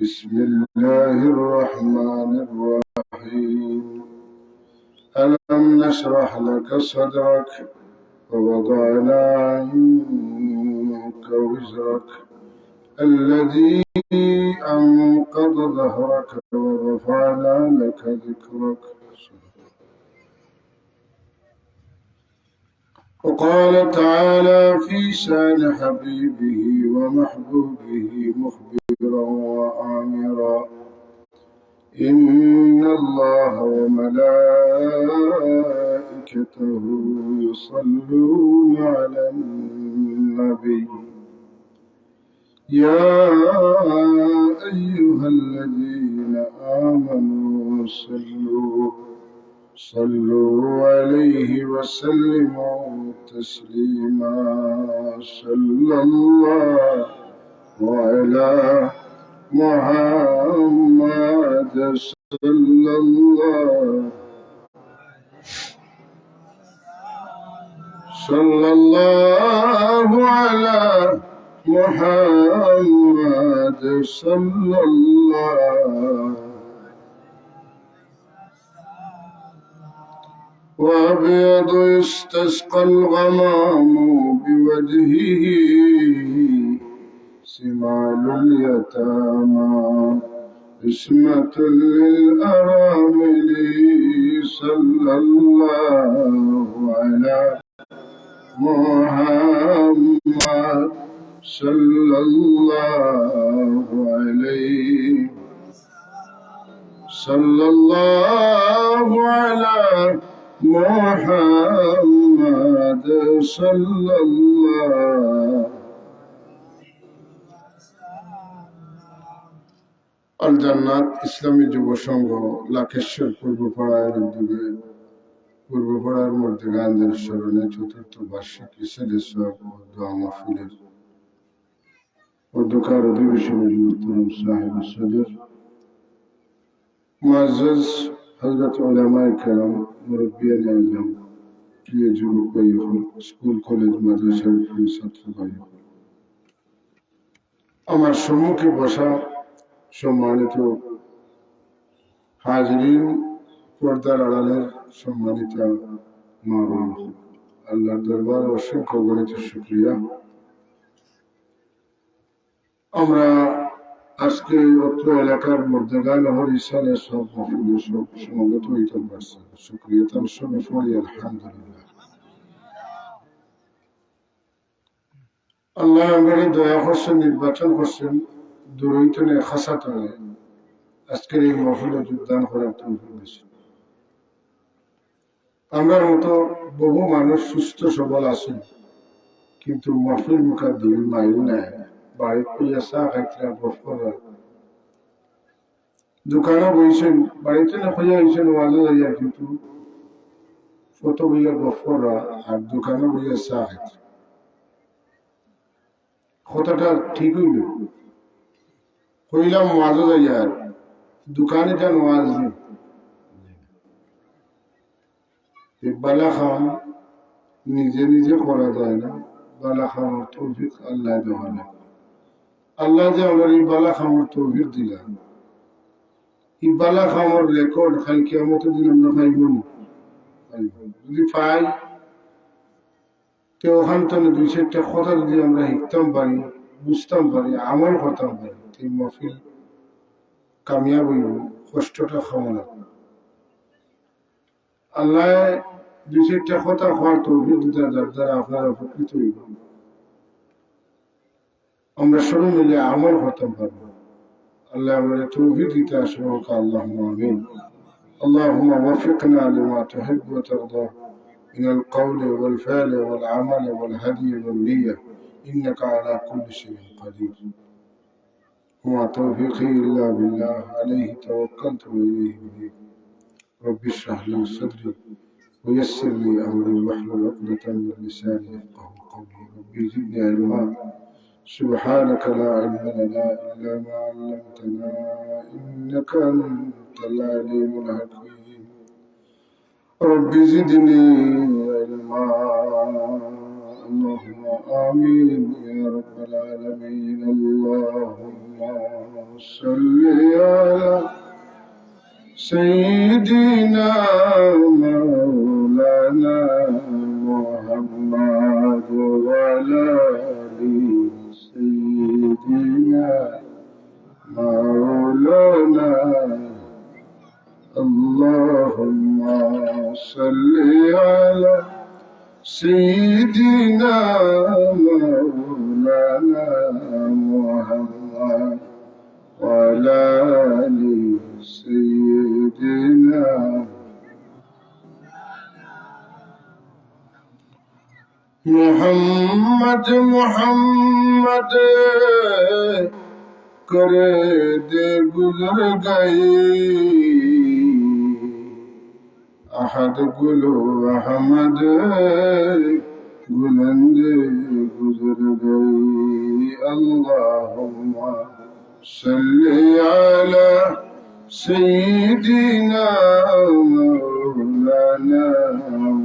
بسم الله الرحمن الرحيم. ألم نشرح لك صدرك ووضعنا عنك وزرك الذي أنقض ظهرك ورفعنا لك ذكرك. وقال تعالى في شان حبيبه ومحبوبه مخبرا وآمرا: إن الله وملائكته يصلون على النبي يا أيها الذين آمنوا صلوا عليه وسلموا تسليما. صلى الله على محمد صلى الله على محمد صلى الله. وأبيض يستسقى الغمام بوجهه سمال اليتامى عصمة للأرامل. صلى الله على محمد صلى الله عليه. صلى الله على محمد صلى الله. আল জান্নাত ইসলামী যুব সংঘ লাকেশ্বর পূর্বপাড়ার উদ্যোগে পূর্বপাড়ার মধ্যে গান্ধীর স্মরণে চতুর্থ বার্ষিক ইসলামের সব দোয়া মাহফিলের অধ্যক্ষার অধিবেশনের মোহতারাম সাহেব সদর মুআজ্জাজ হযরত উলামায়ে কেরাম, মুরব্বিয়ান আযম, প্রিয় যুবক ভাই, স্কুল কলেজ মাদ্রাসার প্রিয় ছাত্র ভাই, আমার সম্মুখে বসা সম্মানিত হাজরিন, পর্দার আড়ালের সম্মানিত মা বোন, আল্লাহর দরবারে অসংখ্য গণিত শুকরিয়া। আমরা আজকে অত্র এলাকার মধ্যে গায়লাহর ইসানের সব মাহফিলে সব সমবেত হইতে পারছি। শুকরিয়া তার সঙ্গে পড়ি আলহামদুলিল্লাহ। আল্লাহ আমাদের দয়া করছেন, নির্বাচন করছেন, দূরইতনে খাসাতনে আজকের এই মাহফিলে যোগদান করার তৌফিক দিয়েছেন। আমরা মতো বহু মানুষ সুস্থ সবল আছেন, কিন্তু মাহফিল মুখা দিল মাইল নাই। বাড়িতে পেয়ে চা খাইতে বফরা দোকানে বইছেন, বাড়িতে না খাইয়া হয়েছেন ওয়াজে যাইয়া, কিন্তু কত বইয়া বফরা আর দোকানে বইয়া চা খাইতে। কথাটা ঠিক হইল, কইলাম ওয়াজে যাইয়া, দোকানে যান ওয়াজ নেই। বালা খান নিজে নিজে করা যায় না, বালা খাওয়ার তৌফিক আল্লাহ দেওয়া না। আল্লাহ যে আমার এই বালা খাওয়ার তৌফিক দিলাম, এই বালা খাওয়ার রেকর্ড খালি কিয়ামতের দিন আমরা পাইব না। যদি পাই তো ওখান থেকে দুই চারটা কথা যদি আমরা শিখতাম পারি, বুঝতাম পারি, আমল করতাম পারি, এই মাহফিল কামিয়াব হইব, কষ্টটা খাওয়া লাগবে। আল্লাহ দুই চারটা কথা খাওয়ার তৌফিক দিতে, যার দ্বারা আপনারা উপকৃত হইব, আমরা সবাই মিলে আমল করতে পারবো। আল্লাহ আমাদের তৌফিক দিতে আসবে। আল্লাহুম্মা আমিন। আল্লাহুম্মা ওয়াফিকনা লিমা তুহিব্বু ওয়া তারদা من القول والفعل والعمل والهدي والنية إنك على كل شيء قدير. وما توفيقي إلا بالله، عليه توكلت وإليه أنيب. رب اشرح لي صدري ويسر لي أمري واحلل عقدة من لساني يفقهوا قولي. رب زدني علما. سبحانك لا علم لنا إلا ما علمتنا إنك أنت العليم الحكيم. رب زدني علما. اللهم آمين يا رب العالمين. اللهم صل على سيدنا مولانا محمد وعلى آل سيدنا مولانا اللهم صل على سيدنا مولانا محمد وعلى آل سيدنا محمد محمد करे दे गुजर गई अहद गुलो अहमद गुलंद गुजर गई अल्लाहुम्मा सल्ली अला सय्यिदिना मौलाना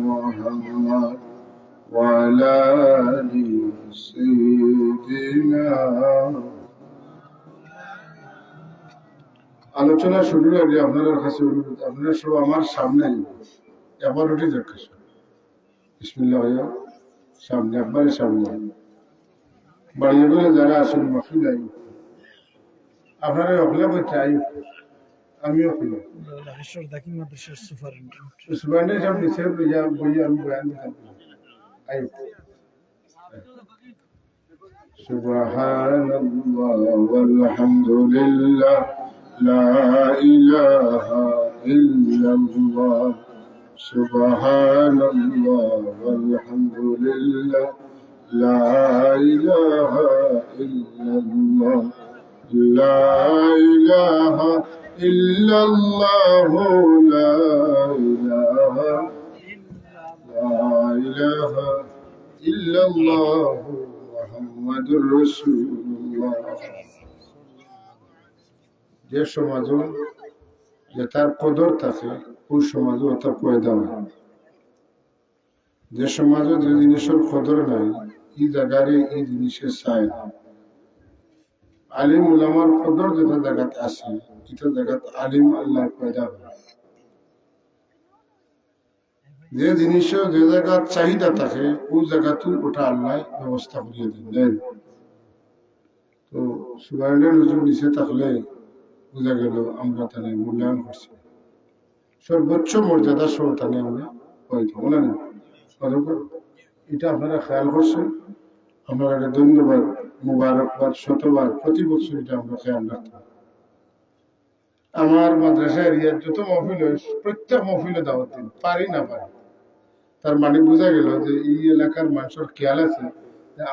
मुहम्मद व अला आलि सय्यिदिना। আলোচনা শুরুর আগে আপনাদের কাছে অনুরোধ, আপনারা সব আমার সামনে একবার উঠে দেখেন। বিসমিল্লাহ ভাইয়া, সামনে একবারে সামনে বাড়িয়ে বলে যারা আসেন মফিল আই আপনারা অখলে বলতে আই আমিও খুলে সুপারেন্টেন্ট সব নিচে বইয়া আমি বয়ান দিতাম আই সুবহানাল্লাহ ওয়ালহামদুলিল্লাহ لا إله إلا الله سبحان الله والحمد لله لا إله إلا الله لا إله إلا الله لا إله إلا الله محمد رسول الله। যে সমাজও যে তার কদর থাকে ওই সমাজও ওটা পয়দা হয়। যে সমাজও যে জিনিসের কদর নাই এই জায়গায় এই জিনিসের চায় না। আলিম উলামার কদর যেটা জায়গাতে আছে এটা জায়গাতে আলিম আল্লাহ পয়দা হয়। যে জিনিসও যে জায়গার চাহিদা থাকে ওই জায়গাতে ওটা আল্লাহ ব্যবস্থা করিয়ে দিলেন। তো সুবহানাল্লাহ হুজুর নিচে থাকলে বুঝা গেল আমরা তাহলে মূল্যায়ন করছি, সর্বোচ্চ মর্যাদা সহ তাহলে আমরা হয়তো বলে না। এটা আপনারা খেয়াল করছেন, আপনারা ধন্যবাদ মুবারকবাদ শতবার প্রতি বছর এটা আমরা খেয়াল রাখতাম। আমার মাদ্রাসা এরিয়ার যত মহফিল হয় প্রত্যেক মহফিলে দাওয়াত দিন, পারি না পারি। তার মানে বোঝা গেল যে এই এলাকার মানুষের খেয়াল আছে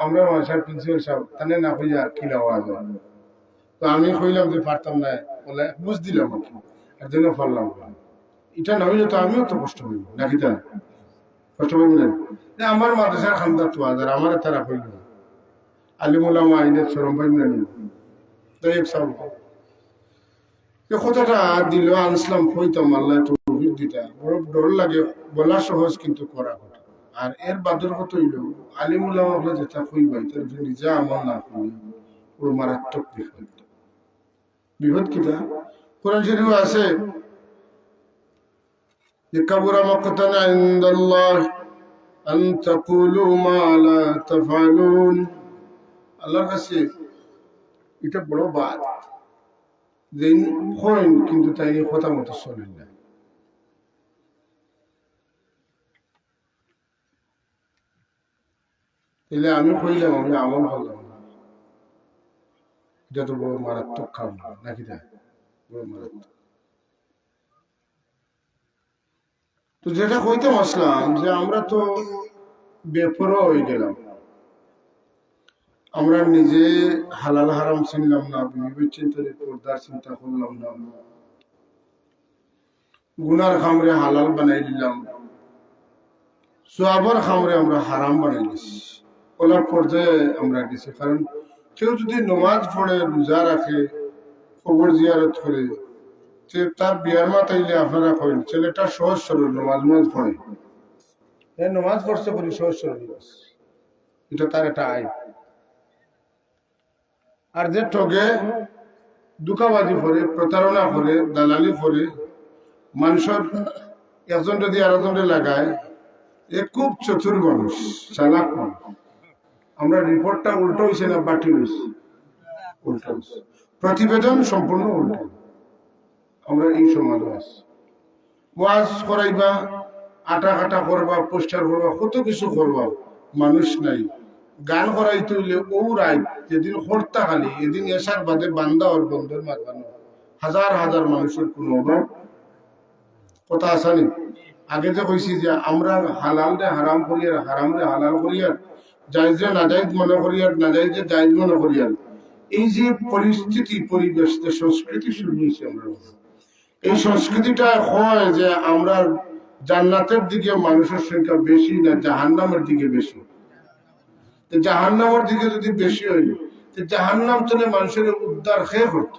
আমরা মাদ্রাসার প্রিন্সিপাল সাহেব তাহলে না হইয়া কি লওয়া যায়। তো আমি কইলাম যে পারতাম না, বলে বুঝ দিলাম আর কি, এর জন্য পারলাম। এটা না হইলে তো আমিও তো কষ্ট হইব নাকি, তা কষ্ট হইব না। আমার মাদ্রাসার খান্দা তো আদার আমার তারা হইল আলিমুল্লাহ আইনের সরম পাইব না কথাটা দিল আনসলাম কইতাম আল্লাহ তো দিতা বড় ডর লাগে, বলা সহজ কিন্তু করা কথা। আর এর বাদর কত হইল আলিমুল্লাহ যেটা কইবাই তার নিজে আমল না করি পুরো মারাত্মক বিপদ। বিপদ কিটা কোরআন শরীফ আছে যে কাবুরা মাকতান ইনদাল্লাহ আন তাকুলু মা লা তাফআলুন। আল্লাহর কাছে এটা বড় বাত যে হইন কিন্তু তাই কথা মতো চলেন না। তাহলে আমি কইলাম আমি আমল করলাম না, এটা তো বড় মারাত্মক কাম নাকি, তা বড় মারাত্মক। তো যেটা কইতাম আসলাম যে আমরা তো বেপরোয়া হয়ে গেলাম, আমরা নিজে হালাল হারাম চিনলাম না, বিবেক চিন্তার পর্দার চিন্তা করলাম না, গুনার খামরে হালাল বানাই দিলাম, সোয়াবার খামরে আমরা হারাম বানাই দিছি, ওলার পর্যায়ে আমরা গেছি। কারণ কেউ যদি নমাজ পড়ে রোজা রাখে কবর জিয়ারত করে তার বিয়ার মা তাইলে আপনারা করেন ছেলেটা সহজ সরল নমাজ পড়ে, নমাজ পড়ছে বলি সহজ সরল, এটা তার একটা আয়। আর যে ঠগে দুঃখাবাজি করে, প্রতারণা করে, দালালি করে, মানুষের একজন যদি আরেকজনে লাগায়, এ খুব চতুর মানুষ, চালাক মানুষ। আমরা রিপোর্টটা উল্টো হয়েছে না বাটি হয়েছে? উল্টো হয়েছে। প্রতিবেদন সম্পূর্ণ উল্টো। আমরা এই সমাজে আছি, ওয়াজ করাইবা, আটা কাটা করবা, পোস্টার করবা, কত কিছু করবা, মানুষ নাই। গান করাইতে হইলে ও রায় যেদিন হর্তা খালি, এদিন এসার বাদে বান্দা ওর বন্ধুর মাঝখানে হাজার হাজার মানুষের কোনো অভাব কথা আসানি। আগে যে কইছি যে আমরা হালাল রে হারাম করিয়ার, হারাম রে হালাল করিয়ার, জায়েজ রে নাজায়েজ মনে করিয়ার, নাজায়েজ রে জায়েজ মনে করিয়ার, এই যে পরিস্থিতি, পরিবেশ, যে সংস্কৃতি শুরু হয়েছে আমরা, এই সংস্কৃতিটা হয় যে আমরা জান্নাতের দিকে মানুষের সংখ্যা বেশি না জাহান্নামের দিকে বেশি? জাহান্নামের দিকে যদি বেশি হয়, জাহান্নাম চলে মানুষের উদ্ধার খেয়ে করত।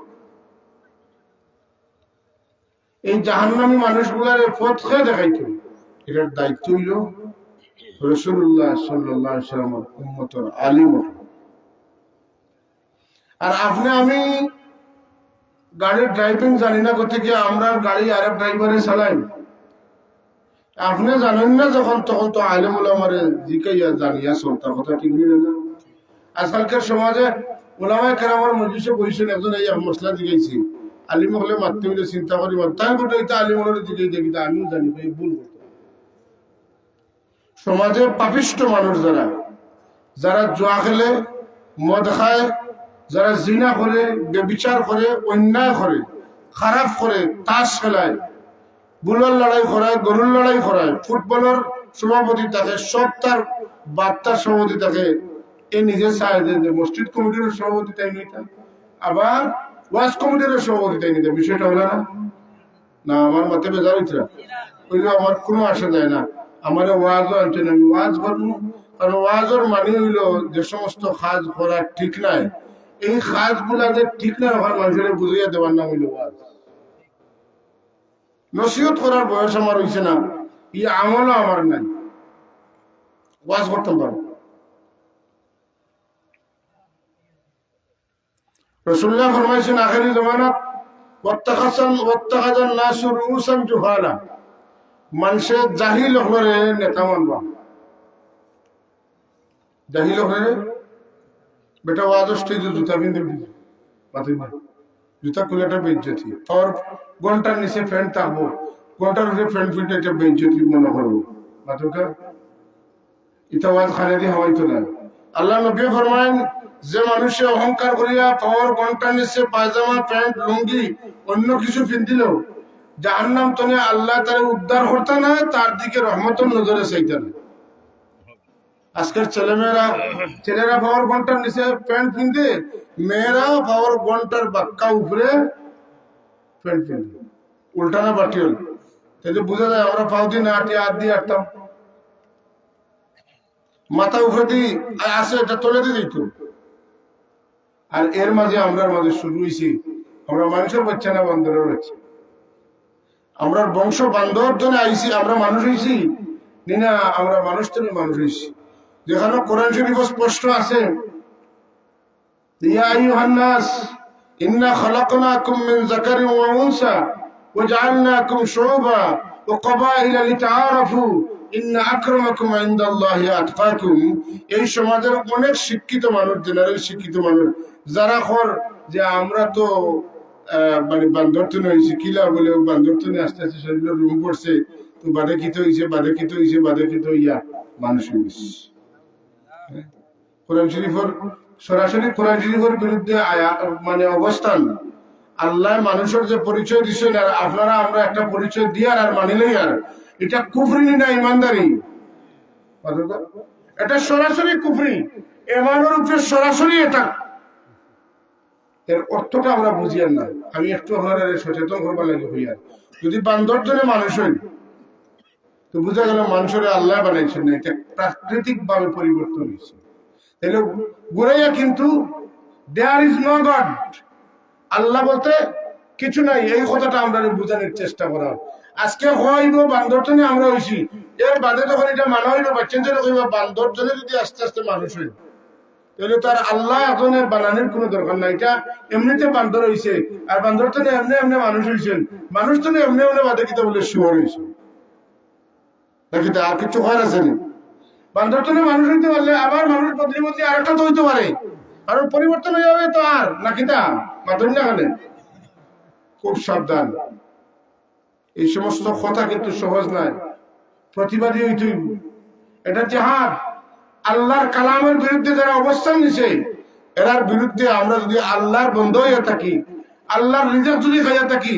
এই জাহান্নামী মানুষগুলার পথ খেয়ে দেখাইত। এটার দায়িত্ব হইল রাসূলুল্লাহ সাল্লাল্লাহু আলাইহি ওয়াসাল্লামের উম্মতের আলিম। আর আপনি আমি গাড়ির ড্রাইভিং জানি না কোথা থেকে আমরা গাড়ি আরেক ড্রাইভারে চালাই। আপনি জানেন না যখন, তখন তো আলেম ওলামারে জিকাইয়া জানিয়া চলতার কথা, ঠিক নেই না? আজকালকার সমাজে ওলামায়ে কেরামের মজলিসে বসেছেন, একজন এই মশলা জিগাইছি, আলিম হলে মারতে হইলে চিন্তা করি তাই গোটা এটা আলিম হলে জিগাই দেখি, আমিও জানি ভাই ভুল করতে। সমাজের পাপিষ্ট মানুষ যারা, যারা জুয়া খেলে, মদ খায়, যারা জিনা করে, বেবিচার করে, অন্যায় করে, খারাপ করে, তাস খেলায়, বুলার লড়াই করায়, গরুর লড়াই করায়, ফুটবলের সভাপতি থাকে, সব তার বার্তার সভাপতি থাকে, এ নিজে চায় যে মসজিদ কমিটির সভাপতি তাই নিতে, আবার ওয়াজ কমিটির সভাপতি তাই নিতে। বিষয়টা হলো না? না, আমার মতে বেজার হইতে ওইগুলো আমার কোনো আসা যায় না। আমার ওয়াজও আনতে না, আমি ওয়াজ করবো, কারণ ওয়াজের মানে হইল যে সমস্ত কাজ করা ঠিক নাই, এই কাজ গুলা যে ঠিক না ওখানে মানুষের বুঝিয়ে দেওয়ার নাম হইল ওয়াজ। নসিহত করার বয়স আমার হয়েছে না, এই আমলও আমার নাই, ওয়াজ করতাম পারবো। রাসূলুল্লাহ ফরমাইছেন আখিরি জামানাত ওয়াত্তাখাযান নাসু রুউসান জুহালা, মানুষে জাহিল হলে নেতা মানবা। জাহিল হলে বেটা ওয়াজ স্টেজে জুতা পিনতে পাতিল না, জুতা খুলেটা বেইজ্জতি, তোর ঘন্টার নিচে ফ্যান থাকবো, ঘন্টার উপরে ফ্যান ফিটে এটা বেইজ্জতি মনে করবো মাতুকা, এটা ওয়াজ খানে দিয়ে হওয়াইতো না। আল্লাহ নবী ফরমায়েন, যে মানুষে অহংকার করিয়া পাওয়ার ঘন্টার নিচে পায়জামা, প্যান্ট, লুঙ্গি, অন্য কিছু পিন্দিল, জাহান্নাম তনে আল্লাহ তার উদ্ধার করতে না, তার দিকে রহমতের নজরে চাইতে না। আজকের ছেলেরা পাওয়ার ঘন্টার নিচে প্যান্ট পিনতে, মেয়েরা পাওয়ার ঘন্টার বাক্কা উপরে প্যান্ট পিনতে, উল্টানা বাটিল, তাহলে বোঝা যায় আমরা পাও দিয়ে না আটি হাত দিয়ে আটতাম, মাথা উপরে দিয়ে আসে এটা তোলে দিয়ে দিত। আর এর মাঝে আমরা মাঝে শুরু হয়েছি, আমরা মানুষের বাচ্চা না বান্দরের বাচ্চা, আমরা বংশ বান্ধব জন্য আইছি, আমরা মানুষ হয়েছি না, আমরা মানুষ জন্য মানুষ হয়েছি। যেখানে কোরআন শরীফ স্পষ্ট আছে, ইয়া আইয়ুহান নাস ইন্না খালাকনাকুম মিন যাকারিন ওয়া উনসা ওয়া জাআলনাকুম শুউবা ওয়া ক্বাবাইলা লিতাআরাফু ইন্না আকরামাকুম ইনদাল্লাহি আতকাকুম। এই সমাজের অনেক শিক্ষিত মানুষ, জেনারেল শিক্ষিত মানুষ, যারা খর যে আমরা তো মানে বান্দরতনে হয়েছে, কিলা বলে বান্দরতনে আস্তে আস্তে শরীরে রুম পড়ছে, তো বাদে কিত হয়েছে, বাদে কিত হয়েছে, বাদে কিত ইয়া মানুষ হয়েছে। কোরআন শরীফের সরাসরি কোরআন শরীফের বিরুদ্ধে মানে অবস্থান, আল্লাহ মানুষের যে পরিচয় দিচ্ছেন, আর আপনারা আমরা একটা পরিচয় দিয়ার আর মানিলেই আর এটা কুফরি না ইমানদারি, এটা সরাসরি কুফরি, ইমানের উপরে সরাসরি এটা। এর অর্থটা আমরা বুঝিয়ার না, আমি একটু আপনারা সচেতন করবার লাগে হইয়া, যদি বান্দরজনে মানুষ হই তো বুঝা গেল মানুষের আল্লাহ বানাইছেন না, এটা প্রাকৃতিক ভাবে পরিবর্তন হয়েছে। তাহলে ঘুরাইয়া কিন্তু দেয়ার ইজ নো গড, আল্লাহ বলতে কিছু নাই, এই কথাটা আমরা বোঝানোর চেষ্টা করা। আজকে হইব বান্দরজনে আমরা হয়েছি, এর বাদে যখন এটা মানা হইল বাচ্চাদের কইবা বান্দরজনে যদি আস্তে আস্তে মানুষ হইল, তাহলে তার আল্লাহ এজনের বানানোর কোনো দরকার নাই। এটা এমনিতে বান্দর হয়েছে, আর বান্দর তো এমনি এমনি মানুষ হয়েছেন, মানুষ তো এমনি এমনি বাদে কিতা বলে শুয়ার হয়েছে নাকি, আর কিছু হয় আছে না। বান্দর তো মানুষ হইতে পারলে আবার মানুষ প্রতিমধ্যে আর একটা তো হইতে পারে, আর পরিবর্তন হয়ে যাবে তো আর নাকি তা মাধ্যম না গেলে। খুব সাবধান, এই সমস্ত কথা কিন্তু সহজ নয়, প্রতিবাদী হইতে। এটা জাহাদ। আল্লাহর কালামের বিরুদ্ধে যারা অবস্থান নিছে এরার বিরুদ্ধে আমরা যদি আল্লাহর বন্ধ হয়ে থাকি, আল্লাহর রিজিক যদি খাইয়া থাকি,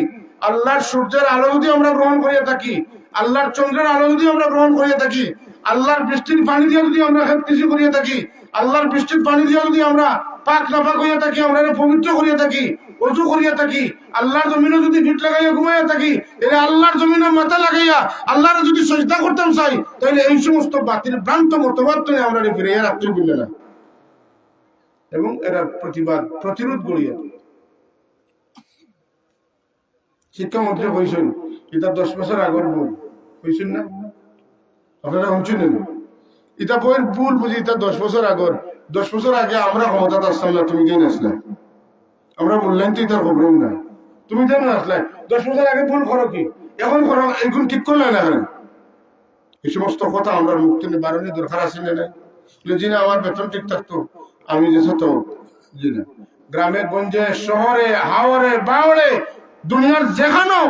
আল্লাহর সূর্যের আলো যদি আমরা গ্রহণ করিয়া থাকি, আল্লাহর চন্দ্রের আলো যদি আমরা গ্রহণ করিয়া থাকি, আল্লাহর বৃষ্টির পানি দিয়ে যদি আমরা কিছু করিয়া থাকি, আল্লাহর বৃষ্টির পানি দিয়ে যদি আমরা পাক নাপাক হইয়া থাকি, আমরা পবিত্র করিয়া থাকি, অজু করিয়া থাকি, আল্লাহর জমিনে যদি ভিট লাগাইয়া ঘুমাইয়া থাকি, তাহলে আল্লাহর জমিনে মাথা লাগাইয়া আল্লাহর যদি সজদা করতাম চাই, তাহলে এই সমস্ত বাতিল ভ্রান্ত মতবাদ তো আমরা ফিরে রাখতে বললে না, এবং এরা প্রতিবাদ প্রতিরোধ করিয়া। শিক্ষামন্ত্রী হয়েছেন, এটা 10 বছর আগের বই হয়েছেন না, আপনারা শুনছেন? এটা বইয়ের ভুল বুঝি, এটা 10 বছর আগর। 10 বছর আগে আমরা ক্ষমতা আসলাম না, তুমি কেন আসলে? আমরা বললেন তো এটার খবর না, তুমি কেন আসলে? 10 বছর আগে ভুল করো কি, এখন করো, এখন ঠিক করলে না। এই সমস্ত কথা আমরা মুক্তি বারণের দরকার আছে না? জি না, আমার বেতন ঠিক থাকতো আমি যে তো জি না। গ্রামে গঞ্জে শহরে হাওরে বাওড়ে দুনিয়ার যেখানেও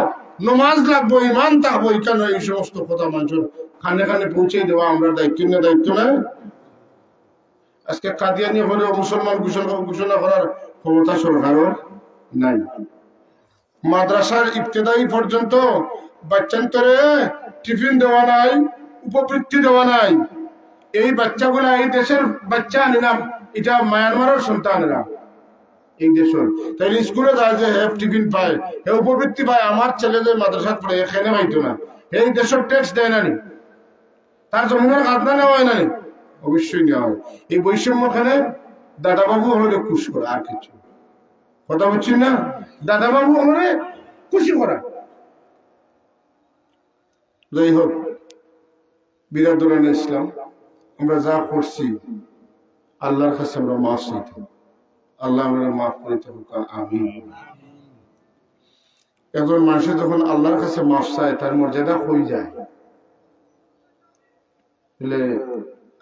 নমাজ লাগবো, ইমান থাকবো, কেন এই সমস্ত কথা মানুষের খানে খানে পৌঁছে দেওয়া আমরা দায়িত্ব না, দায়িত্ব না। আজকে কাদিয়ানি হলেও মুসলমান ঘোষণা করার ক্ষমতা সরকারের নাই। মাদ্রাসার ইবতেদায়ী পর্যন্ত বাচ্চান্তরে টিফিন দেওয়া নাই, উপবৃত্তি দেওয়া নাই। এই বাচ্চাগুলা এই দেশের বাচ্চা নিলাম, এটা মায়ানমারের সন্তানেরা এই দেশের, তাই স্কুলে যায় যে হে টিফিন পায়, হে উপবৃত্তি পায়। আমার ছেলে যে মাদ্রাসা পড়ে এখানে পাইতো না, এই দেশের ট্যাক্স দেয় না নি, তার জমিনের খাজনা নেওয়া হয় না নি, অবশ্যই নেওয়া হয়। এই বৈষম্যখানে দাদাবাবু হলে খুশি করা, আর কিছু কথা বলছি না। দাদাবাবু হলে খুশি করা। যাই হোক, বিরাদরান ইসলাম, আমরা যা করছি আল্লাহর কাছে আমরা মাফ চাইতে, আল্লাহ আমরা মাফ করে থাকুক, আমিন। একজন মানুষের যখন আল্লাহর কাছে মাফ চায় তার মর্যাদা হয়ে যায়।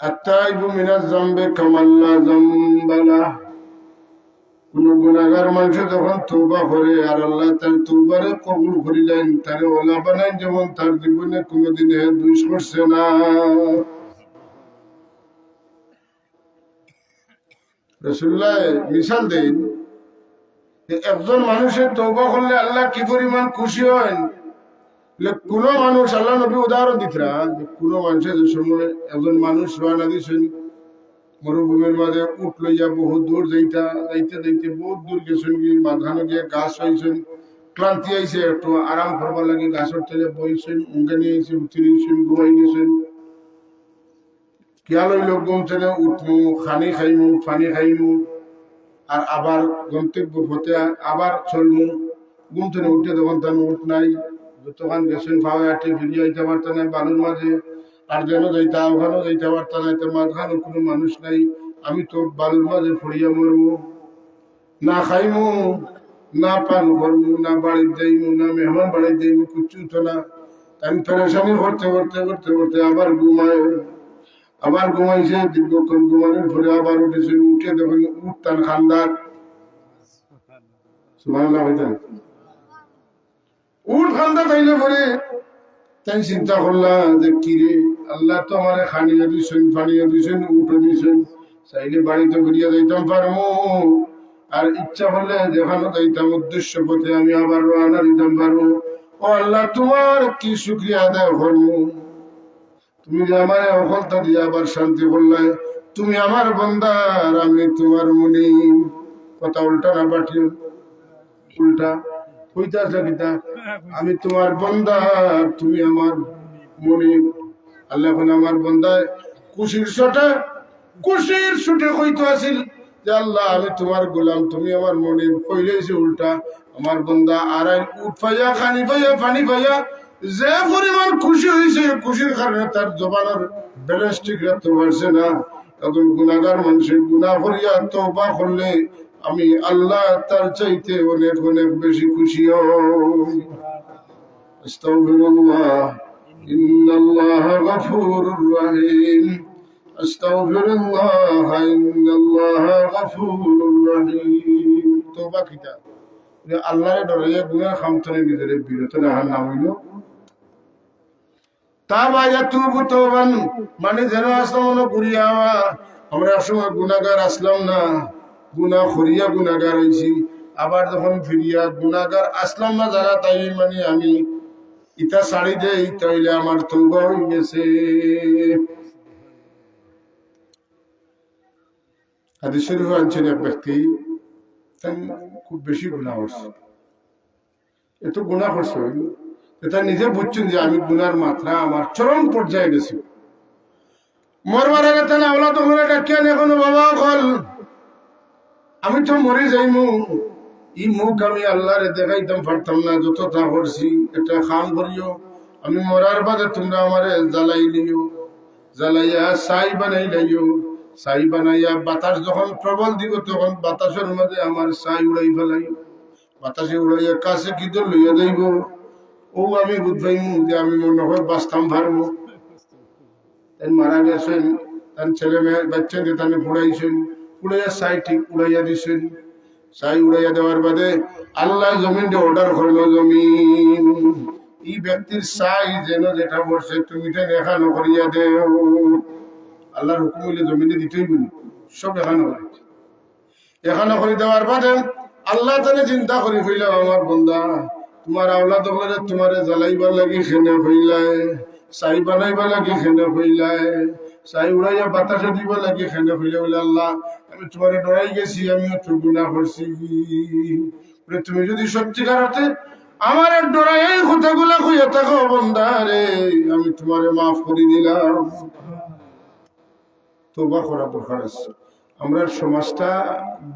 আত্তাইবু মিনাজ যামবি কামাল্লা যামবালা, কোন গুনাহগার মানুষ যখন তওবা করে আর আল্লাহ তার তওবারে কবুল করিলেন, তার ওলা বানাই যেমন তার জীবনে কোনোদিন দোষ করছে না। রাসূলুল্লাহ মিসাল দেন, একজন মানুষের তওবা করলে আল্লাহ কি পরিমাণ খুশি হয়। কোন মানুষ, আল্লাহ নবী উদাহরণ দিতরা, কোন মানুষের সময় একজন মানুষ রওনা দিয়েছেন মরুভূমির মাঝে, উঠ লইয়া বহুত দূর যাইতে যাইতে বহুত দূর গেছেন, মাঝখানে গিয়ে গাছ হয়েছেন, ক্লান্তি আইছে, একটু আরাম করবার লাগে গাছের তলে বইছেন, উঙ্গে নিয়ে এসে উঠিয়েছেন, ঘুমাই গেছেন। খেয়াল হইল ঘুম থেকে উঠমু, খানি খাইমু, পানি খাইমু, আর আবার গন্তব্য পথে আবার চলমু। ঘুম থেকে উঠে তখন তার উঠ নাই, যতক্ষণ গেছেন পাওয়া আটে ফিরিয়ে আইতে পারত না বালুর মাঝে, আর যেন যাইতা ওখানেও যাইতে পারত না, মাঝখানে কোনো মানুষ নাই। আমি তো বালুর মাঝে ফড়িয়া মরবো, না খাইমু, না পান করবো, না বাড়ির যাইমু, না মেহমান বাড়ির যাইমু, কিচ্ছু তো না। আমি পেরেশানি করতে করতে করতে করতে আবার ঘুমায়, আবার ঘুমাইছে, দীর্ঘক্ষণ ঘুমানোর পরে আবার উঠেছে, উঠে দেখেন উঠতান খান্দার, সুবহানাল্লাহ হইতেন উঠ খান্দা পাইলে পরে তাই চিন্তা করলাম যে কিরে, আল্লাহ তো আমার খানিয়ে দিয়েছেন, ফানিয়ে দিয়েছেন, উঠে দিয়েছেন, চাইলে বাড়িতে ঘুরিয়ে যাইতাম পারবো, আর ইচ্ছা হলে যেখানে যাইতাম উদ্দেশ্য পথে আমি আবার রওনা দিতাম পারবো। ও আল্লাহ, তোমার কি শুকরিয়া আদায় করবো, তুমি যে আমার অফলতা দিয়ে আবার শান্তি করলে, তুমি আমার বান্দার, আমি তোমার মনি। কথা উল্টা না পাঠিয়ে উল্টা হইতাছে কিতা, আমি তোমার বান্দা, তুমি আমার মনি। আল্লাহ এখন আমার বান্দায় খুশির ছুটে হইতো আসিল যে আল্লাহ আমি তোমার গোলাম, তুমি আমার মনি। কইলেছে উল্টা, আমার বান্দা আড়াই উঠ পাইয়া, খানি পাইয়া, পানি পাইয়া যে পরিমাণ খুশি হয়েছে, খুশির কারণে তার জবানের ব্যালেন্স ঠিক রাখতে পারছে না। তখন গুনাহগার মানুষের গুনাহ করিয়া তওবা করলে আমি আল্লাহ তার চাইতে অনেক অনেক বেশি খুশি হই। আস্তাগফিরুল্লাহ ইন্নাল্লাহা গফুরুর রহিম। আস্তাগফিরুল্লাহ ইন্নাল্লাহা গফুরুর রহিম। তওবা কিতা আল্লাহর ডরে গুনাহ খামতনে নিজেরে বিরত রাখার নাম হইল তাবা ইয়াতুবু তাওবান, মানে যেন আসলাম করিয়া আমরা সময় গুনাহগার আসলাম না, গুনাহ করিয়া গুনাহগার হইছি, আবার যখন ফিরিয়া গুনাহগার আসলাম না যারা, তাই মানে আমি ইটা ছাড়ি দেই তাইলে আমার তওবা হয়ে গেছে। হাদিস শরীফে আনছেন এক ব্যক্তি খুব বেশি গুনাহ করছে, এত গুনাহ করছে এটা নিজে বুঝছেন যে আমি গুনার মাত্রা আমার চরম পর্যায়ে গেছি। মরবার আগে তাহলে আওলা তো মনে ডাকিয়া এখনো বাবা কল আমি তো মরে যাইমু, এই মুখ আমি আল্লাহরে দেখাইতাম পারতাম না, যত তা করছি একটা খাম করিও, আমি মরার বাদে তোমরা আমারে জ্বালাই লিও, জ্বালাইয়া ছাই বানাই লাইও, ছাই বানাইয়া বাতাস যখন প্রবল দিব তখন বাতাসের মধ্যে আমার ছাই উড়াই ফেলাইও, বাতাসে উড়াইয়া কাছে কি তো লইয়া যাইব, ও আমি বুঝবাইমু যে আমি মনে হয় বাঁচতাম পারবো। মারা গেছেন, তার ছেলে মেয়ে বাচ্চা দিয়ে তাকে পুড়াইছেন, পুড়াইয়া ছাই ঠিক উড়াইয়া দিছেন, ছাই উড়াইয়া দেওয়ার বাদে আল্লাহ জমিনকে অর্ডার করলো, জমিন এই ব্যক্তির ছাই যেন যেটা বসে তুমি এটা এখানো করিয়া দেও। আল্লাহর হুকুম হইলে জমিনে দিতেই বলি সব এখানো করে, এখানো করে দেওয়ার বাদে আল্লাহ তাহলে চিন্তা করি হইল আমার বন্দা তোমার আওলাদ হলে তোমারে জ্বালাইবার লাগি খেনে হইলায়, ছাই বানাইবা লাগি খেনে হইলায়, ছাই উড়াইয়া বাতাসে দিব লাগি খেনে হইলে বলে আল্লাহ আমি তোমারে ডরাই গেছি, আমিও তো গুনাহ করছি, তুমি যদি সত্যিকার অর্থে আমার ডরাই এই কথাগুলা কইয়া থাকো বন্দা রে, আমি তোমারে মাফ করে দিলাম। তওবা করা দরকার আছে। আমরা সমাজটা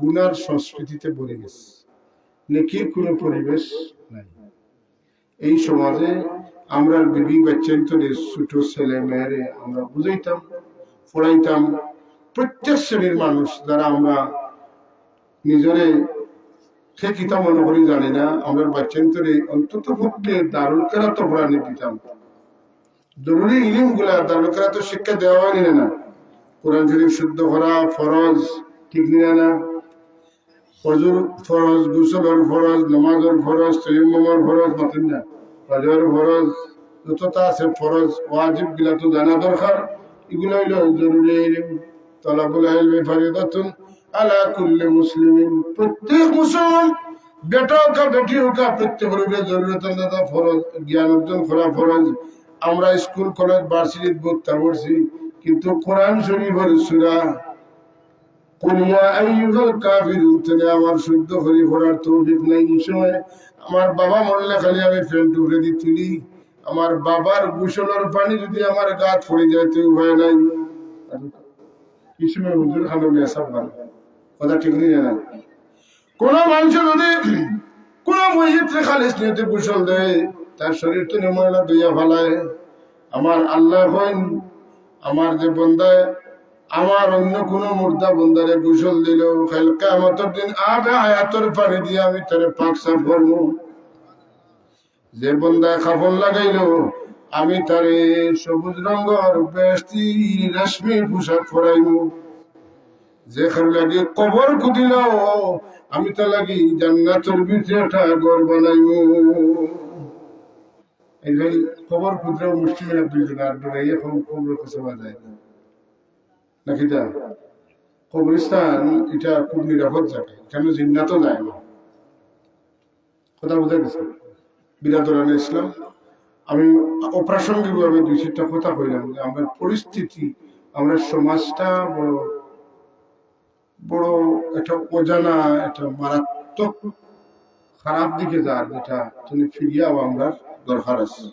গুনার সংস্কৃতিতে ভরে গেছে, নেকির কোনো পরিবেশ নাই। এই সমাজে আমরা বিবি বাচ্চান্তরে ছোট ছেলে মেয়েরে আমরা বুঝাইতাম, পড়াইতাম, প্রত্যেক শ্রেণীর মানুষ যারা আমরা নিজরে কিতা মনে করি জানি না, আমরা বাচ্চান্তরে অন্তত পক্ষে দারুল কেরাত পড়ানি দিতাম। জরুরি ইলিম গুলা দারুল কেরাত শিক্ষা দেওয়া হয়নি না, কোরআন শরীফ শুদ্ধ করা ফরজ, ঠিক নিয়ে না, ফজর ফরজ, গোসলের ফরজ, নামাজের ফরজ, তায়াম্মুমের ফরজ, মাতেন না ফজর ফরজ, যতটা আছে ফরজ ওয়াজিব গুলা তো জানা দরকার, এগুলো হইল জরুরি ইলম। তালাবুল ইলমি ফরিদাতুন আলা কুল্লি মুসলিমিন, প্রত্যেক মুসলমান বেটা হোক বেটি হোক প্রত্যেকের উপরে জরুরত ফরজ, জ্ঞান অর্জন করা ফরজ। আমরা স্কুল কলেজ ভার্সিটির ভর্তি করছি, কিন্তু কোরআন শরীফের সূরা কুল ইয়া আইয়ুহাল কাফিরুন তেনে আমার শুদ্ধ করে পড়ার তৌফিক নাই। এই সময় আমার বাবা মরলে খালি আমি ফ্যান টুকরে দিয়ে তুলি, আমার বাবার গোসলের পানি যদি আমার গাত পড়ে যায় তো উপায় নাই। এই সময় হুজুর খালো মেসাব ভালো কথা ঠিক নেই না। কোন মানুষ যদি কোন মসজিদে খালিস নিতে গোসল দেয় তার শরীর তো ময়লা ধুইয়া ফেলায়, আমার আল্লাহ হইন আমার যে বন্দায় আমার অন্য কোন মুর্দা বন্দারে গোসল দিল কালকে আমার দিন আবে আয়াতর পানি দিয়ে আমি তারে পাক সাফ করবো। যে বন্দায় কাপড় লাগাইলো আমি তারে সবুজ রঙের বেশি রেশমি পোশাক পরাইব। যে খালি লাগে কবর খুদিল আমি তো লাগি জান্নাতের ভিতরে একটা ঘর বানাইব। এই কবর খুদরাও মুসলিম দুইজন আর ডরে এখন কবর খুঁজে পাওয়া যায় না নাকি? কবরস্থান এটা খুব নিরাপদ জায়গা, কেন জিন্নাতও যায় না। কথা বোঝা গেছে? বিরাদরান ইসলাম আমি অপ্রাসঙ্গিক ভাবে দুই চারটা কথা কইলাম যে আমরা পরিস্থিতি, আমরা সমাজটা বড় বড় একটা অজানা একটা মারাত্মক খারাপ দিকে যার, যেটা তুমি ফিরিয়াও আমরা দরকার আছে।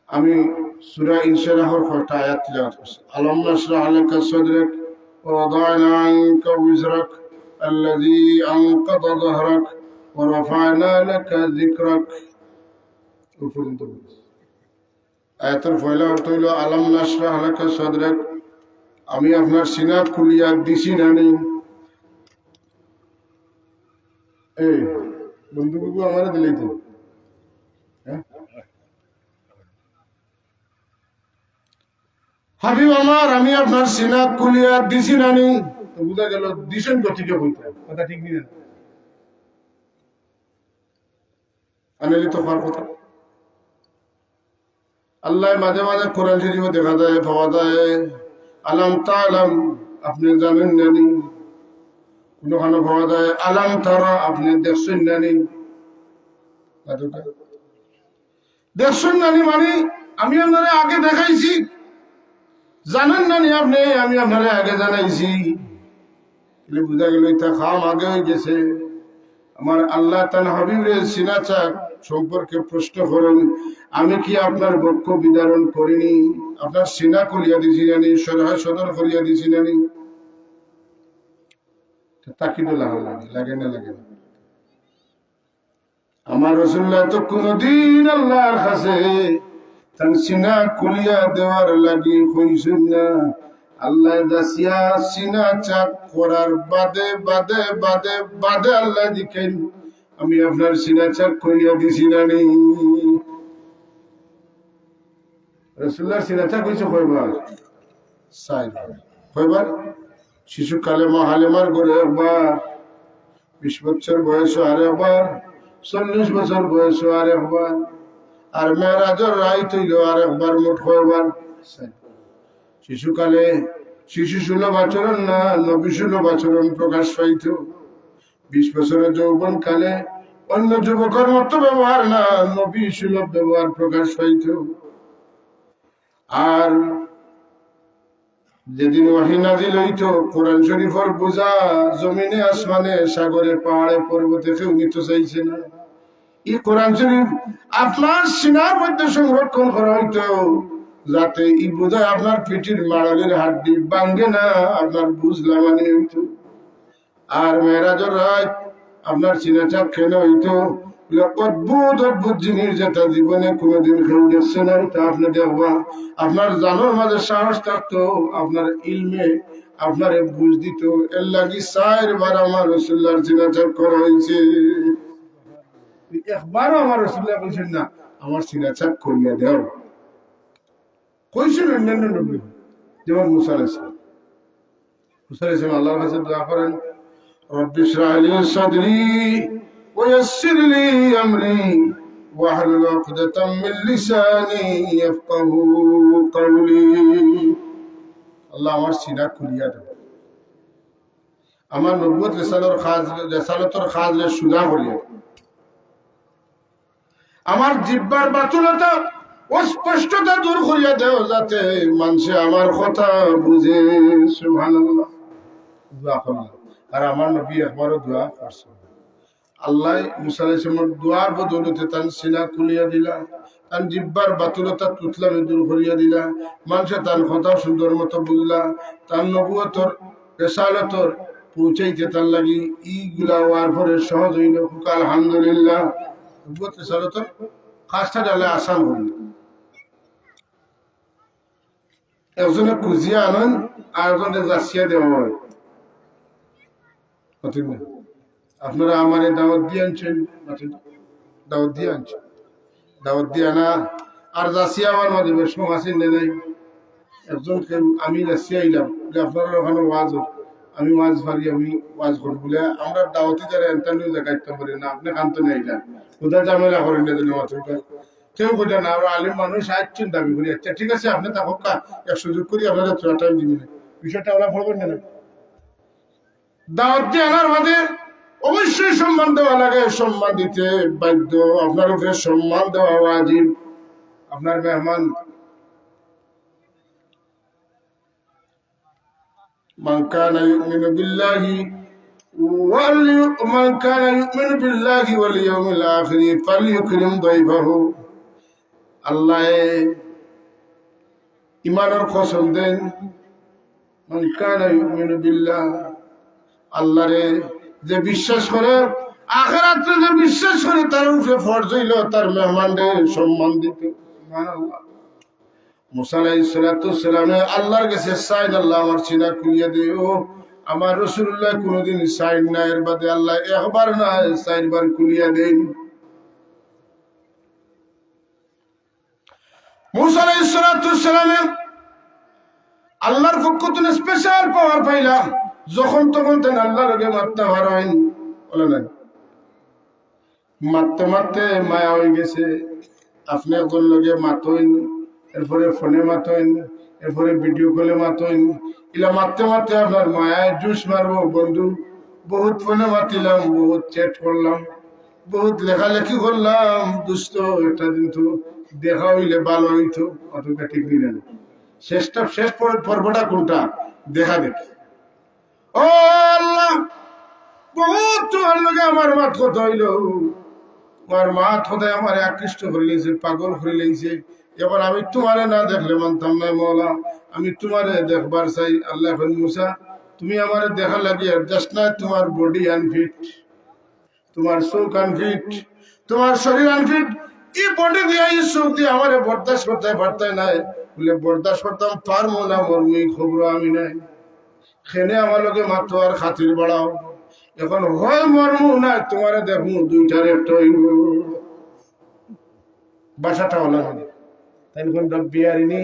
আমি সূরা ইনশিরাহর কয়েকটা আয়াত তিলাওয়াত করছি। আলাম নাশরাহ লাকা সাদরাক ওয়া ওয়াদা'না আনকা ওয়িজরাক আল্লাযী আনকাযা যাহরাক ওয়া রাফা'না লাকা যিকরাক। পর্যন্ত বলছি। আয়াতের পয়লা অর্থ হইল আলাম নাশরাহ লাকা সাদরাক, আমি আপনার সিনা খুলিয়া দিছি না নি? এই বন্ধুবাবু আমার দিলেই তো, হ্যাঁ? হাবিব আমার, আমি আপনার সিনা খুলিয়া দিছি না নি? বুঝা গেল দিছেন গতিকে বলতে কথা ঠিক নিয়ে আনেলি তো পার কথা। আল্লাহ মাঝে মাঝে কোরআন শরীফে দেখা যায়, পাওয়া যায়, আলাম তালাম, আপনি জানেন নানি। কোনখানে পাওয়া যায় আলাম তারা, আপনি দেখছেন নানি। দেখছেন নানি মানে আমি আপনারা আগে দেখাইছি, জানেন নানি আপনি, আমি আপনারা আগে জানাইছি। বুঝা গেল এটা খাম আগে হয়ে গেছে। আমার আল্লাহ তাআলা হাবিবের সিনা চাক সম্পর্কে প্রশ্ন করেন, আমি কি আপনার বক্ষ বিদারণ করিনি? আপনার সিনা খুলিয়া দিছি জানি, সদর করিয়া দিছি জানি। তাকিদ লাগে না লাগে না? আমার রাসূলুল্লাহ তো কোনদিন আল্লাহর কাছে তার সিনা খুলিয়া দেওয়ার লাগি কইছেন না। আল্লাহ দাসিয়া সিনা চাক করার বাদে বাদে বাদে বাদে আল্লাহ দিকেন, আমি আপনার সিনা চাক খুলিয়া দিছি না নি? রাসূলুল্লাহ সিনা চাক কইছে কয়বার? 4 বার। কয়বার? শিশুকালে মা হালিমার ঘরে একবার, 20 বছর বয়সে আর একবার, 40 বছর বয়সে আর একবার, আর মেরাজের রাত হইল আর একবার। মোট কয়বার? শিশুকালে শিশু সুলভ আচরণ না নবী সুলভ আচরণ প্রকাশ পাইত। 20 বছরের যৌবন কালে অন্য যুবকের মতো ব্যবহার না, নবী সুলভ ব্যবহার প্রকাশ পাইত। আর যেদিন ওহী নাযিল হইত, কোরআন শরীফের বোঝা জমিনে আসমানে সাগরে পাহাড়ে পর্বতে কেউ নিতে চাইছে না। এই কোরআন শরীফ আপনার সিনার মধ্যে সংরক্ষণ করা হইত, যাতে এই বোঝা আপনার পিঠির মাড়ালের হাড্ডি ভাঙ্গে না, আপনার বুঝলা মানে হইত। আর মেরাজের রাত আপনার সিনা চাপ খেলে হইত। অদ্ভুত অদ্ভুত জিনিস যেটা জীবনে কোনোদিন কেউ দেখছে না, তা আপনি দেখবা। আপনার জানোর মাঝে সাহস থাকতো, আপনার ইলমে আপনার বুঝ দিত। এর লাগি 4 বার আমার রাসূলুল্লাহর সিনা চাপ করা হয়েছে। একবারও আমার রাসূলুল্লাহ বলছেন না আমার সিনা চাপ করিয়া দেও। কইছেন অন্যান্য নবী, যেমন মুসা আলাইহিস সালাম। মুসা আলাইহিস সালাম আল্লাহর কাছে দোয়া করেন, রব্বি ইশরাহ লি সাদরি ويسر لي أمري واحلل عقدة من لساني يفقهوا قولي। আল্লাহ আমার সিনা খুলিয়া দাও, আমার নবুয়ত রিসালাতের খাজরে সুজা করিয়া দাও, আমার জিহ্বার বাতুলতা অস্পষ্টতা দূর করিয়া দাও, যাতে মানুষে আমার কথা বুঝে। সুবহানাল্লাহ। দোয়া করলাম, আর আমার নবী একবারও দোয়া করছেন। আল্লাহ মুসা আলাইহিস সালামের দুয়ার বদৌলতে তার সিনা খুলিয়া দিলা, তার জিহ্বার বাতুলতা তুতলামি দূর করিয়া দিলা, মানুষে তার কথা সুন্দর মতো বুঝলা, তার নবুয়তর রিসালাতর পৌঁছাইতে তার লাগি ইগুলা হওয়ার পরে সহজ হইল। আলহামদুলিল্লাহ। নবুয়ত রিসালাতর কাজটা ডালে আসান হইল। একজনে খুঁজিয়া আনেন আর একজনে যাচিয়া দেওয়া হয়। আপনারা আমার দাওয়াত দিয়ে আনছেন, দাওয়াত দিয়ে আনছেন, দাওয়াত দিয়ে আনা আর যাচিয়া আমার মাঝে বেশম আসেন নাই। একজনকে আমি যাচিয়া আইলাম, আপনারা ওখানে ওয়াজ, আমি ওয়াজ পারি, আমি ওয়াজ করব বলে আমরা দাওয়াতি যারা এন্টারনিউ জায়গাতে পারি না, আপনি কান্ত নেই না কোথায় ঝামেলা করেন না যেন কেউ কোথায় না। আমরা আলিম মানুষ আসছেন দাবি করি, আচ্ছা ঠিক আছে আপনি থাকুক, এক সুযোগ করি আপনারা টাইম দিবেন, বিষয়টা আমরা পড়বেন না। দাওয়াত দিয়ে আনার মাঝে অবশ্যই সম্মান দেওয়া লাগে, সম্মান দিতে বাধ্য, আপনার উপরে সম্মান দেওয়া ওয়াজিব। আপনার মেহমান মান কানা ইউমিনু বিল্লাহি ওয়াল ইয়াউমিল আখির ফালইউকরিম দাইফাহু। আল্লাহ ঈমানের কসম দেন, মান কানা ইউমিনু বিল্লাহ, আল্লাহরে যে বিশ্বাস করে, আখিরাতে যে বিশ্বাস করে, তার উপরে ফরজ হইল তার মেহমানদের সম্মান দিতে। সুবহানাল্লাহ। মুসা আলাইহিস সালামে আল্লাহর কাছে চাইন, আল্লাহ আমার সিনা খুলিয়ে দিও। আমার রাসূলুল্লাহ কোনদিন চাইন না, এর বাদে আল্লাহ একবার না 4 বার খুলিয়ে দেন। মুসা আলাইহিস সালামে আল্লাহর পক্ষ থেকে স্পেশাল পাওয়ার পাইলাম, যখন তখন তেন আল্লাহর লগে মারতে পারেন, বলে না মারতে মারতে মায়া হয়ে গেছে। আপনি একজন লগে মাতইন, এরপরে ফোনে মাতইন, এরপরে ভিডিও কলে মাতইন, এলা মারতে মারতে আপনার মায়ায় জুস মারবো বন্ধু। বহুত ফোনে মাতিলাম, বহুত চ্যাট করলাম, বহুত লেখালেখি করলাম, দুষ্ট এটা কিন্তু দেখা হইলে ভালো হইতো, অতটা ঠিক নিলেন। শেষ পর্বটা কোনটা দেখা দেখি। ও আল্লাহ, বহুত তোমার লগে আমার মাত কথা হইল, আমার মাত কথা আমার আকৃষ্ট করে লেগেছে, পাগল করে লেগেছে। এখন আমি তোমারে না দেখলে মানতাম না মওলা, আমি তোমারে দেখবার চাই। আল্লাহ এখন মুসা, তুমি আমারে দেখা লাগি অ্যাডজাস্ট না, তোমার বডি আনফিট, তোমার চোখ আনফিট, তোমার শরীর আনফিট, এই বডি দিয়ে এই চোখ দিয়ে আমারে বরদাস্ত করতে পারতে নাই। বলে বরদাস্ত করতাম পারবো না, মরবো এই খবর আমি নাই। খেনে আমার লোকে মাত্র আর খাতির বাড়াও। এখন হয় মরমু না তোমারে দেখবো, দুইটার একটা হইব। বাসাটা হলো তাই কোন বিয়ারিনি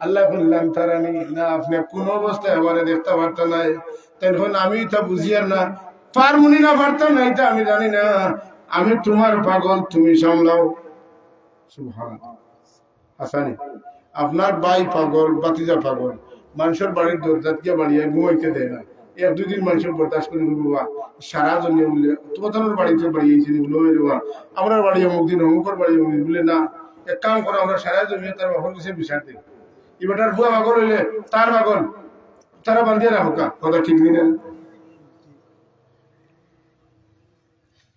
আল্লাহ বললাম তারানি না, আপনি কোন অবস্থায় আমারে দেখতে পারতেন নাই। তখন আমি তা বুঝিয়ার না পারমুনি না পারতাম না, এটা আমি জানি না। আমি তোমার পাগল, তুমি সামলাও। সুবহানাল্লাহ। হাসানি আপনার ভাই পাগল, বাতিজা পাগল, মানুষের বাড়ির দরজাত গিয়ে বাড়িয়ে ঘুমাইতে দেয় না। 1-2 দিন মানুষের বরদাস্ত করে বাবা সারা জন্য বললে তোমার বাড়িতে বাড়িয়েছি বাবা, আমরা বাড়ি অমুক দিন, অমুকের বাড়ি অমুক বলে না। এক কাম করো, আমরা সারা জমি তার বাপর কাছে বিচার দিই। এবার ভুয়া পাগল হইলে তার পাগল তারা বান্ধিয়ে রাখো, কথা ঠিক নেই না।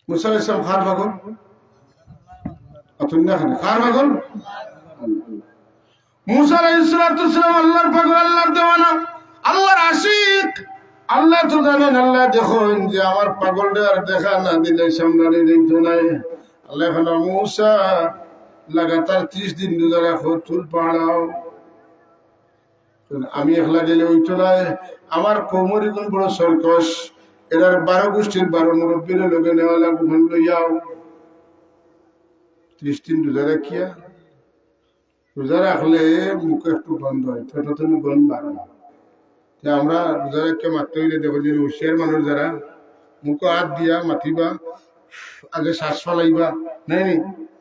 মুসা আলাইহিস সালাম খার পাগল, অতন্য খার পাগল। মুসা আলাইহিস সালাম আল্লাহর পাগল, আল্লাহর দেওয়ানা, আল্লাহর আশিক। আল্লাহ তো জানেন, আল্লাহ দেখুন যে আমার পাগলটা আর দেখা না দিলে সামনে দেখতো নাই। আল্লাহ মুসা লাগাতার 30 দিন রোজা রাখো, চুল পাড়াও। আমি একলা গেলে ওইতো নাই, আমার কৌমরি কোন বড় সর্কস, এরার 12 গোষ্ঠীর 12 মুরব্বীর লোকে নেওয়া লাগবে, লইয়াও 30 দিন রোজা রাখিয়া। রোজা রাখলে মুখে একটু গন্ধ হয়, ছোট তুমি গন্ধ বাড়ো। আমরা রোজা রাখতে মারতে হইলে দেখো যে হুশিয়ার মানুষ যারা মুখ হাত দিয়া মাতিবা, আগে শ্বাস ফালাইবা নাই,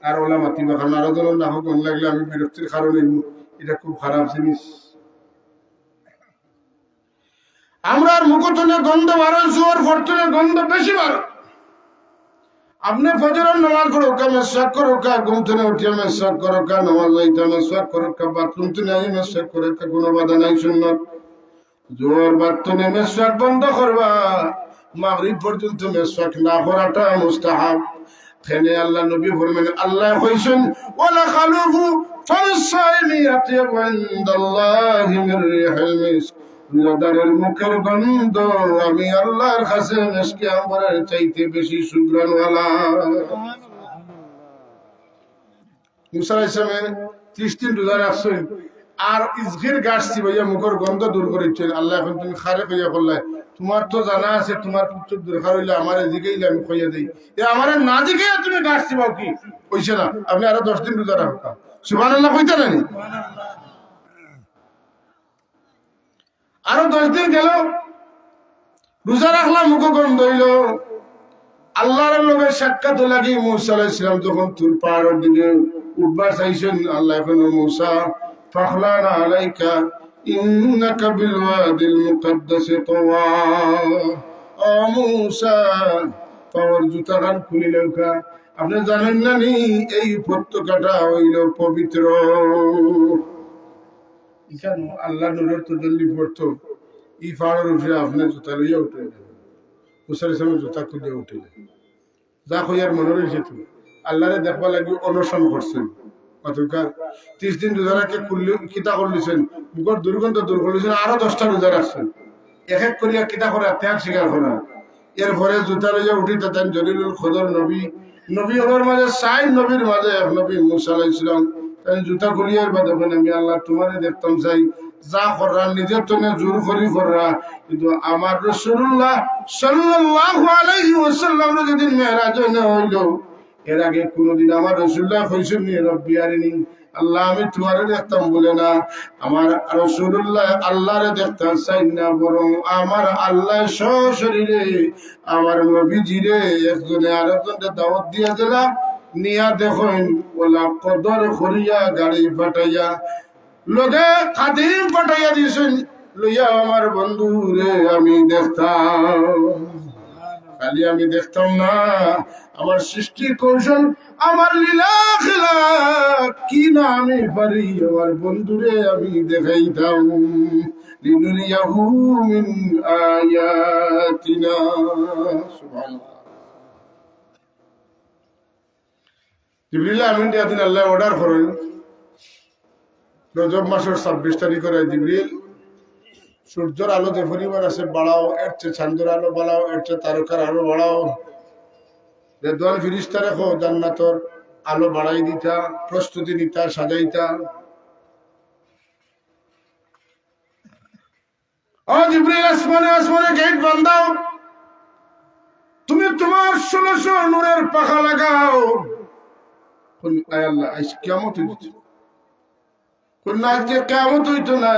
আর ওলা মাতিবা। কারণ আরো জন না হোক মন লাগলে আমি বিরক্তির কারণে, এটা খুব খারাপ জিনিস। আমরা মুখটনে গন্ধ বারো, জোর ফরটনে গন্ধ বেশি বারো। আপনি ফজরের নামাজ পড়ো কা, মেসওয়াক করো কা, ঘুম থেকে উঠিয়া মেসওয়াক করো কা, নামাজ যাইতা মেসওয়াক করো কা, বাথরুম থেকে আই মেসওয়াক করে কা, কোনো বাধা নাই। সুন্নাত জোর বাথরুমে মেসওয়াক বন্ধ করবা, মাগরিব পর্যন্ত মেসওয়াক না করাটা মুস্তাহাব। খেনে আল্লাহ নবী ফরমান, আল্লাহ কইছেন ওয়ালা খালুহু ফাসাইমি আতিয়াবু ইনদাল্লাহি মির রিহিল মিস্ক, রোজাদারের মুখের গন্ধ আমি আল্লাহর কাছে মিসকে আম্বরের চাইতে বেশি সুঘ্রাণওয়ালা। মুসা আলাইহিস সালাম 30 দিন রোজা রাখছেন, আর ইজগির গাছ চিবাইয়া মুখের গন্ধ দূর করেছেন। আল্লাহ এখন তুমি খারে কইয়া করলাই, তোমার তো জানা আছে তোমার পুত্র দরকার হইলে আমার এদিকেই আমি কইয়া দিই, আমার না দিকে তুমি গাছ চিবাও কি কইছে না। আপনি আরো 10 দিন রোজা রাখা, সুবহানাল্লাহ কইতে নানি। আরো 10 দিন গেল, রোজা রাখলাম, মুখ গন্ধ হইল। আল্লাহর লগে সাক্ষাৎ লাগি মুসা আলাইহিস সালাম যখন তুর পাহাড়ের দিকে উঠবার চাইছেন, আল্লাহ এখন মুসা ফাখলানা আলাইকা ইন্নাকা বিল ওয়াদিল মুকদ্দাস তুওয়া, ও মুসা পাওয়ার জুতা গান খুলিলেন কা। আপনি জানেন না নি এই উপত্যকাটা হইল পবিত্র। এখানে আল্লাহ নূরের তজল্লি পড়তো, এই পাহাড়ের উপরে আপনি জুতা লইয়া উঠে মুসা আলাইহিস সালাম জুতা খুলে উঠে যা কইয়ার মনে রয়েছে। তুমি আল্লাহরে দেখবা লাগি অনশন করছেন, অতকার 30 দিন রোজা রাখে খুললে কিতা করলিছেন, মুখের দুর্গন্ধ দূর করলিছেন, আরো 10টা রোজা রাখছেন। এক এক করিয়া কিতা করা, ত্যাগ স্বীকার করা। এরপরে জুতা লইয়া উঠি তাতেন জলিলুল খদর নবী, নবী হবার মাঝে 60 নবীর মাঝে এক নবী মুসা আলাইহিস সালাম। জুতা খুলিয়ার বাদে আমি আল্লাহ তোমারে দেখতাম চাই যা কররা নিজের তনে জোর করি কররা, কিন্তু আমার রাসূলুল্লাহ সাল্লাল্লাহু আলাইহি ওয়াসাল্লাম যেদিন মেরাজ হইল, এর আগে কোনদিন আমার রাসূলুল্লাহ কইছেন নি রব্বি আরিনি, আল্লাহ আমি তোমারে দেখতাম বলে না, আমার রাসূলুল্লাহ আল্লাহরে দেখতে চাই না, বরং আমার আল্লাহ সশরীরে আমার নবীজিরে একজনে আরেকজনকে দাওয়াত দিয়া দিলা, নিয়া দেখেন ওলা কদর করিয়া গাড়ি পাঠাইয়া লোকে খাদিম পাঠাইয়া দিয়েছেন, লইয়া আমার বন্ধু রে আমি দেখতাম। খালি আমি দেখতাম না, আমার সৃষ্টির কৌশল, আমার লীলা খেলা কি না আমি পারি, আমার বন্ধুরে আমি দেখাইতাম। লিনুরিয়াহু মিন আয়াতিনা। সুবহানাল্লাহ। জিবরিল আমিন দিন আল্লাহ অর্ডার করেন, রজব মাসের 26 তারিখের জিবরিল সূর্যের আলো যে পরিমাণ আছে বাড়াও, এর চেয়ে চাঁদের আলো বাড়াও, এর চেয়ে তারকার আলো বাড়াও, রেদওয়ান ফিরিস্তা রেখো জান্নাতর আলো বাড়াই দিতা, প্রস্তুতি নিতা, সাজাইতা। ও জিবরিল আসমানে আসমানে গেট বান্ধাও, তুমি তোমার 1600 নূরের পাখা লাগাও। আয় আল্লাহ আজ কিয়ামত হইছে, কোন আজকে কিয়ামত হইতো না,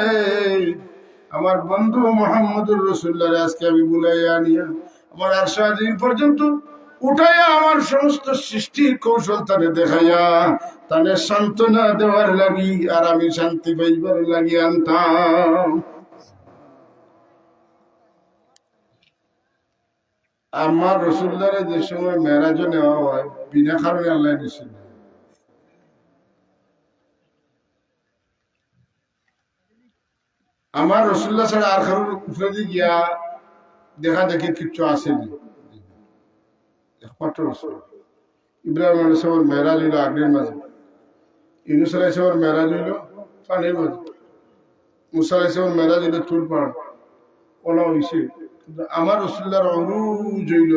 আমার বন্ধু মুহাম্মদুর রাসূলুল্লাহ আজকে আমি বুলাইয়া নিয়া আমার আরশে আজিম পর্যন্ত উঠাইয়া আমার সমস্ত সৃষ্টির কৌশল তারে দেখাইয়া তারে সান্ত্বনা দেওয়ার লাগি আর আমি শান্তি পাইবার লাগি আনতাম। আমার রাসূলুল্লাহর যে সময় মেরাজ নেওয়া হয় বিনা কারণে আল্লাহ নিষেধ। আমার রাসূলুল্লাহ ছাড়া আর কারোর উপরে গিয়া দেখা দেখি কিচ্ছু আসেনি, একমাত্র রাসূল। ইব্রাহিম আলাইহিস সালামের মেরাজ হইল আগ্নের মাঝে, ইউনূস আলাইহিস সালামের মেরাজ হইল পানির মাঝে, মুসা আলাইহিস সালামের মেরাজ হইল তুর পাহাড়, ওলা হইছে। কিন্তু আমার রাসূলুল্লাহর উরুজ হইল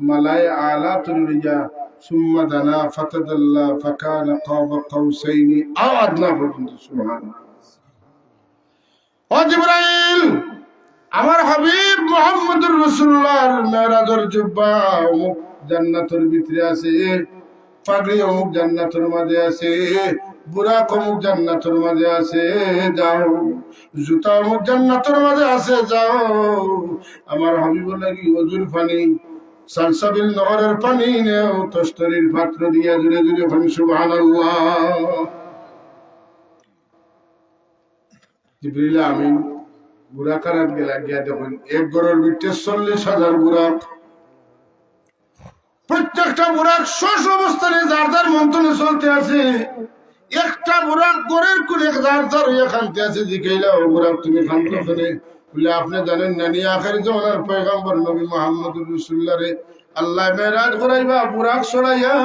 মালায়ে আলা তুরিয়া সুম্মা দানা ফাতাদাল্লা ফাকানা কাবা কাউসাইনি আও আদনা পর্যন্ত। সুবহানাল্লাহ। ও জিবরাইল, আমার হাবিব মুহাম্মদুর রাসূলুল্লাহর মেরাজের জুব্বা অমুক জান্নাতের ভিতরে আছে, পাগড়ি অমুক জান্নাতের মাঝে আছে, বুরাক অমুক জান্নাতের মাঝে আছে, যাও। জুতা অমুক জান্নাতের মাঝে আছে, যাও। আমার হাবিবের লাগি ওজুর পানি, সালসাবিল নহরের পানি নেও, তস্তরির পাত্র দিয়া জুড়ে জুড়ে পানি। সুবহানাল্লাহ। জিবরিল আমিন বুরাকারাত গেলা গিয়া দেখুন এক গড়ের ভিতরে 40,000 বুরাক, প্রত্যেকটা বুরাক শেষ অবস্থানে যার যার মন্ত্রণে চলতে আছে, একটা বুরাক গড়ের কোনে যার যার হইয়া খানতে আছে। জিজ্ঞাইলা, ও বুরাক তুমি খানতো কেনে? বলে আপনি জানেন না নি আখের জমানার পয়গম্বর নবী মুহাম্মদুর রাসূলুল্লাহ রে আল্লাহ মেরাজ করাইবা বুরাক সরাইয়া,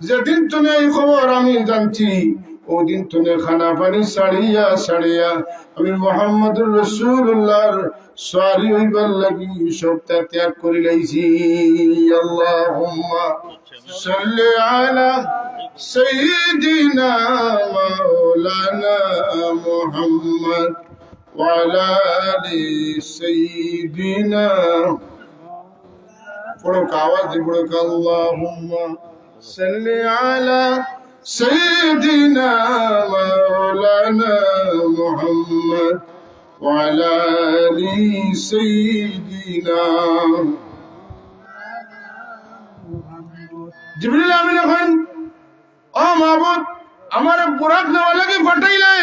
যেদিন তুমি এই খবর আমি জানছি ওদিন তুমি খানা পানি ছাড়িয়া ছাড়িয়া আমি মুহাম্মদুর রাসূলুল্লাহর সারি হইবার লাগি সবটা ত্যাগ করে লাইছি। আল্লাহুম্মা সাল্লি আলা সাইয়্যিদিনা মাওলানা মুহাম্মদ ওয়া আলা আলি সাইয়্যিদিনা। পড়ো আওয়াজ পড়ো, আল্লাহুম্মা সাল্লি আলা سيدنا مولانا محمد وعلى آل سيدنا। জিবরিল আমিন এখন, ও মাবুদ আমার বুরাক নেওয়া লাগে পাঠাইলে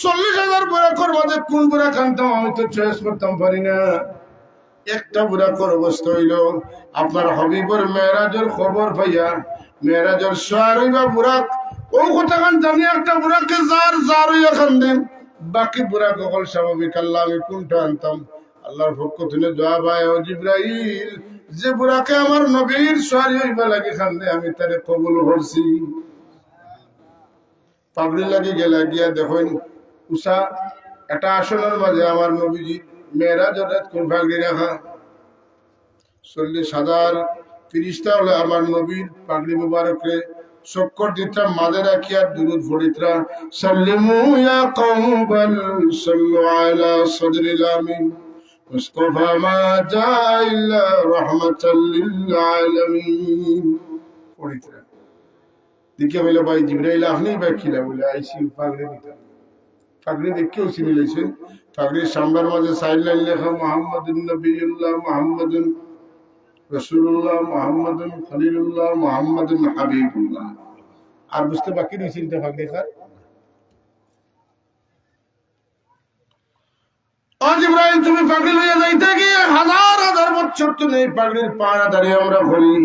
40,000 বুরাকের মধ্যে কোন বুরাক আনতাম আমি তো চয়েস করতাম পারি না। একটা বুরাকের অবস্থা হইল আপনার হাবিবের মেরাজের খবর পাইয়া মেরাজের সোয়ার হইবা বুরাক, ও কথাখান জানি একটা বুরাককে যার যার হইয়া খান দেন, বাকি বুরাক অকল স্বাভাবিক। আল্লাহ আমি কোনটা আনতাম? আল্লাহর পক্ষ থেকে জবাব আয়, ও জিবরাইল যে বুরাকে আমার নবীর সোয়ারি হইবা লাগে খান দে আমি তারে কবুল করছি। পাগড়ি লাগি গেলা গিয়া দেখেন উষা একটা আসনের মাঝে আমার নবীজি মেরাজের রাত কোন পাগড়ি রাখা, 40,000 ফিরিস্তা হলে আমার নবীর পাগড়ি মুবারকরে শক্কর দিতাম মাঝে রাখি আর দুরুদ পড়িতরা সাল্লিমু ইয়া কওমাল সাল্লু আলা সাদরিল আমিন মুস্তাফা মা জা ইল্লা রাহমাতাল লিল আলামিন পড়িতরা দিকে বলে ভাই জিবরাইল আপনি বাকিলা বলে আইসি পাগড়ি দিতাম পাগড়ি দেখেও চিনি লেছেন পাগড়ির সামনের মাঝে সাইড লাইন লেখা মুহাম্মাদুন নবিয়ুল্লাহ মুহাম্মাদুন রাসূলুল্লাহ মুহাম্মাদুন খলিলুল্লাহ মুহাম্মাদুন হাবিবুল্লাহ আর বুঝতে বাকি রয়েছে এটা ভাগ দেখার আজ ইব্রাহিম তুমি পাগড়ি লইয়া যাইতে গিয়ে হাজার হাজার বছর তুমি এই পাগড়ির পাড়া দাঁড়িয়ে আমরা বলি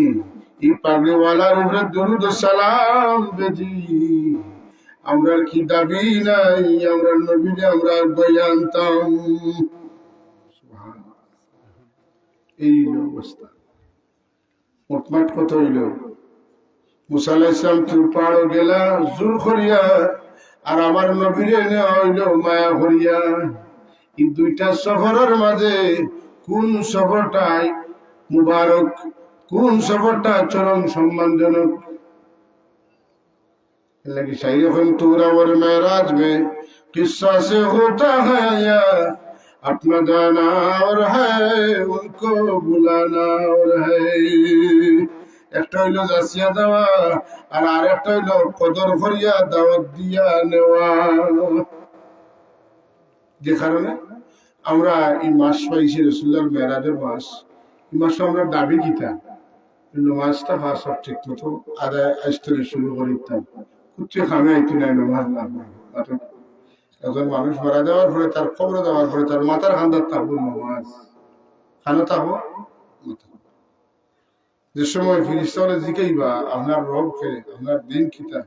এই পাগড়িওয়ালার উপরে দরুদ ও সালাম বেজি আমরা কি দাবি নাই আমরা নবীকে আমরা বয়ানতাম সুবহানাল্লাহ এই অবস্থা মোটমাট কত হইল মুসা আলাইহিস সালাম পাড়ো গেলা জোর করিয়া আর আমার নবীরে নেওয়া হইল মায়া করিয়া এই দুইটা সফরের মাঝে কোন সফরটাই মুবারক কোন সফরটা চরম সম্মানজনক लगी शायरी हम तूरा और मेराज में किस्सा से होता है या अपना जाना और है उनको बुलाना और है একটা হইল জাসিয়া দেওয়া আর আরেকটা হইল কদর করিয়া দাওয়াত দিয়া নেওয়া যে কারণে আমরা এই মাস পাইছি রাসূলুল্লাহর মেরাজের মাস এই মাসে আমরা দাবি কিতা নামাজটা ফাঁস ঠিক মতো আদায় আসতে শুরু করিতাম কুচ্ছি খামে আইতি নাই নামাজ না একজন মানুষ মারা যাওয়ার পরে তার খবর দেওয়ার পরে তার মাথার খান্দার থাকবো নামাজ খানো থাকবো যে সময় ফিরিস্তারা জিকাইবা আপনার রবকে আপনার দিন খিতা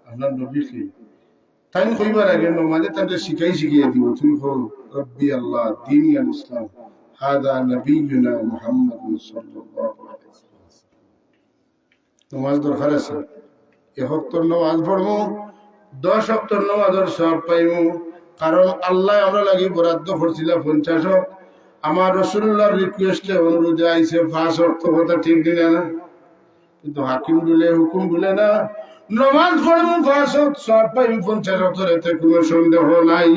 আপনার নবী খি তাই কইবার আগে নমাজে তাদের শিখিয়ে দিব তুমি হো রব্বি আল্লাহ দীন আল ইসলাম হাদা নবিয়ুনা মুহাম্মদ সাল্লাল্লাহু আলাইহি ওয়াসাল্লাম নমাজ দরকার আছে এক ওয়াক্ত নামাজ পড়বো 10 ওয়াক্ত নামাজের সওয়াব পাইবো কারণ আল্লাহ আমরা লাগি বরাদ্দ করছিল 50 ওয়াক্ত আমার রাসূলুল্লাহর রিকোয়েস্টে অনুরোধে আইছে 5 ওয়াক্ত কথা ঠিক দিলে না কিন্তু হাকিম বলে হুকুম বলে না নামাজ পড়বো 5 ওয়াক্ত সওয়াব পাইবো 50 ওয়াক্তের এতে কোনো সন্দেহ নাই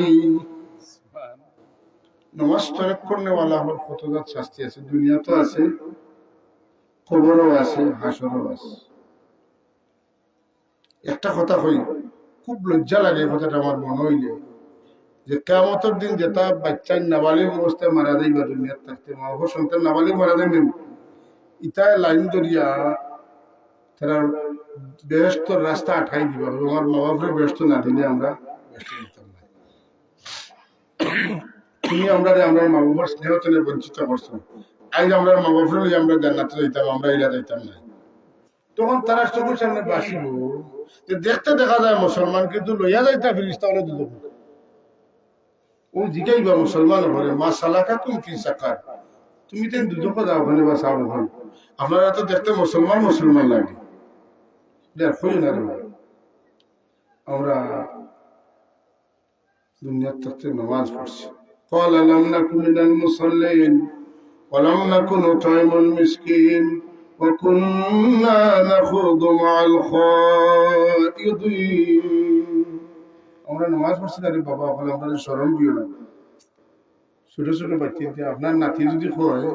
নামাজ তরক করনে वाला হল কত শাস্তি আছে দুনিয়া তো আছে কবরও আছে হাসরও আছে একটা কথা কই খুব লজ্জা লাগে কথাটা আমার মনে হইলে যে কিয়ামতের দিন যেটা বাচ্চা নাবালিগ অবস্থায় মারা যাইবা দুনিয়াতে থাকতে মা বাবা সন্তান নাবালিগ মারা যাবে ইটা লাইন দরিয়া তারা বেহেশতের রাস্তা আটকাই দিবা আমার মা বাবার বেহেশত না দিলে আমরা বেহেশত দিতাম না তুমি আমরা মা বাবার স্নেহ থেকে বঞ্চিত করছো আজ আমরা মা বাবার আমরা জান্নাতে যাইতাম আমরা ইলা যাইতাম না তখন তারা চোখের সামনে বাসিব যে দেখতে দেখা যায় মুসলমান কিন্তু লইয়া যাইতা ফিরিস্তা হলে দুধ ও জিগাইবা মুসলমান হলে মা সালাকা তুমি কি সাকার তুমি তো দুধকে যাও ওখানে বা সাব ওখান আপনারা তো দেখতে মুসলমান মুসলমান লাগে দেখো না রে আমরা দুনিয়ার থাকতে নামাজ পড়ছি قال لم نكن من المصلين ولم نكن نطعم المسكين وكنا نخوض مع الخائضين আমরা নামাজ পড়ছি না রে বাবা ওখানে আপনাদের শরম দিও না ছোট ছোট বাচ্চাতে আপনার নাতি যদি হয়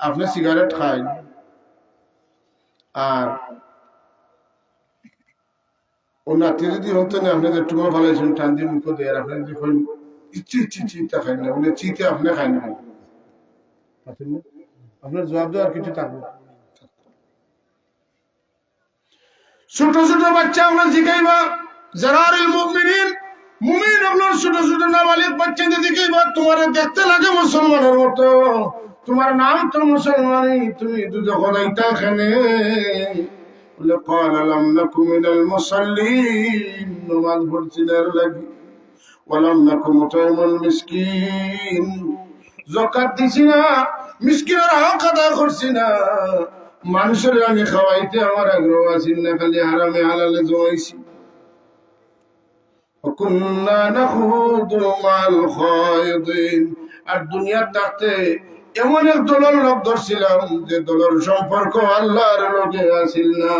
আপনি সিগারেট খান আর ও নাতি যদি হতো না আপনি যে টুমা ফেলাইছেন টান দিয়ে মুখ দেয় আর আপনি যদি হয় চিতা খাই না বলে চিতে আপনি খাই না আপনার জবাব দেওয়ার কিছু থাকবে ছোট ছোট বাচ্চা আমরা শিখাইবা জারারিল মুমিনিন মুমিন আপনার ছোট ছোট নাবালিগ বাচ্চাদের শিখাইবা তোমার দেখতে লাগে মুসলমানের মতো তোমার নাম তো মুসলমানই তুমি দুধ খোদাইতা খানে বলে قال لم نكن من المصلين নামাজ পড়ছি না লাগি ولم نكن نطعم المسكين যাকাত দিছি না মিসকিনের হক আদায় করছি না মানুষের আমি খাওয়াইতে আমার আগ্রহ আছে না খালি হারামে হালালে জমাইছি وكنا نخوض مع الخائضين আর দুনিয়ার থাকতে এমন এক দলের লোক ধরছিলাম যে দলের সম্পর্ক আল্লাহর লগে আছিল না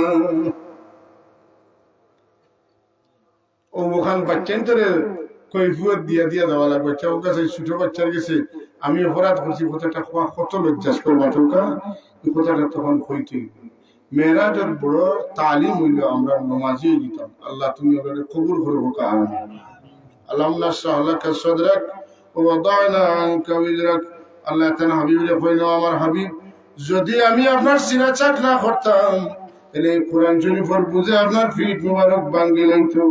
ও ওখান বাচ্চান তোরে কৈফিয়ত দিয়া দিয়া দেওয়া লাগবে বাচ্চা ওর কাছে ছোট বাচ্চার গেছে আমি অপরাধ করছি কথাটা কত লজ্জাস করবা তোকা এই কথাটা তখন হইতে মেয়েরাজের বড় তালিম হইল আমরা নমাজি দিতাম আল্লাহ তুমি ওদের কবুল করে হোকা আমিন আল্লাহ নাশরাহ লাকা সাদরাক ওয়া ওয়াদানা আনকা বিজরাক আল্লাহ তাআলা হাবিবের কইলো আমার হাবিব যদি আমি আপনার সিনা চাক না করতাম তাহলে কোরআন শরীফের বুঝে আপনার ফিট মুবারক ভাঙি লাইতো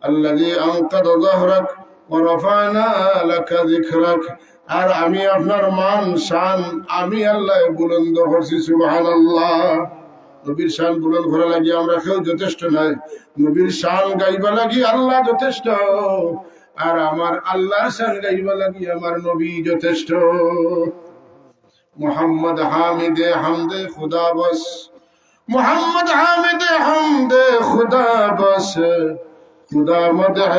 আল্লাযী আনকাদা যাহরাক ওয়া রাফা'না লাকা যিকরাক আর আমি আপনার মান শান আমি আল্লাহ বুলন্দ করছি সুবহানাল্লাহ নবীর শান বুলন্দ করা লাগি আমরা কেউ যথেষ্ট নাই নবীর শান গাইবা লাগি আল্লাহ যথেষ্ট আর আমার আল্লাহর শান গাইবা লাগি আমার নবী যথেষ্ট মোহাম্মদ হামিদে হামদে খুদা বস মোহাম্মদ হামিদে হামদে খুদা বস খুদা মদহ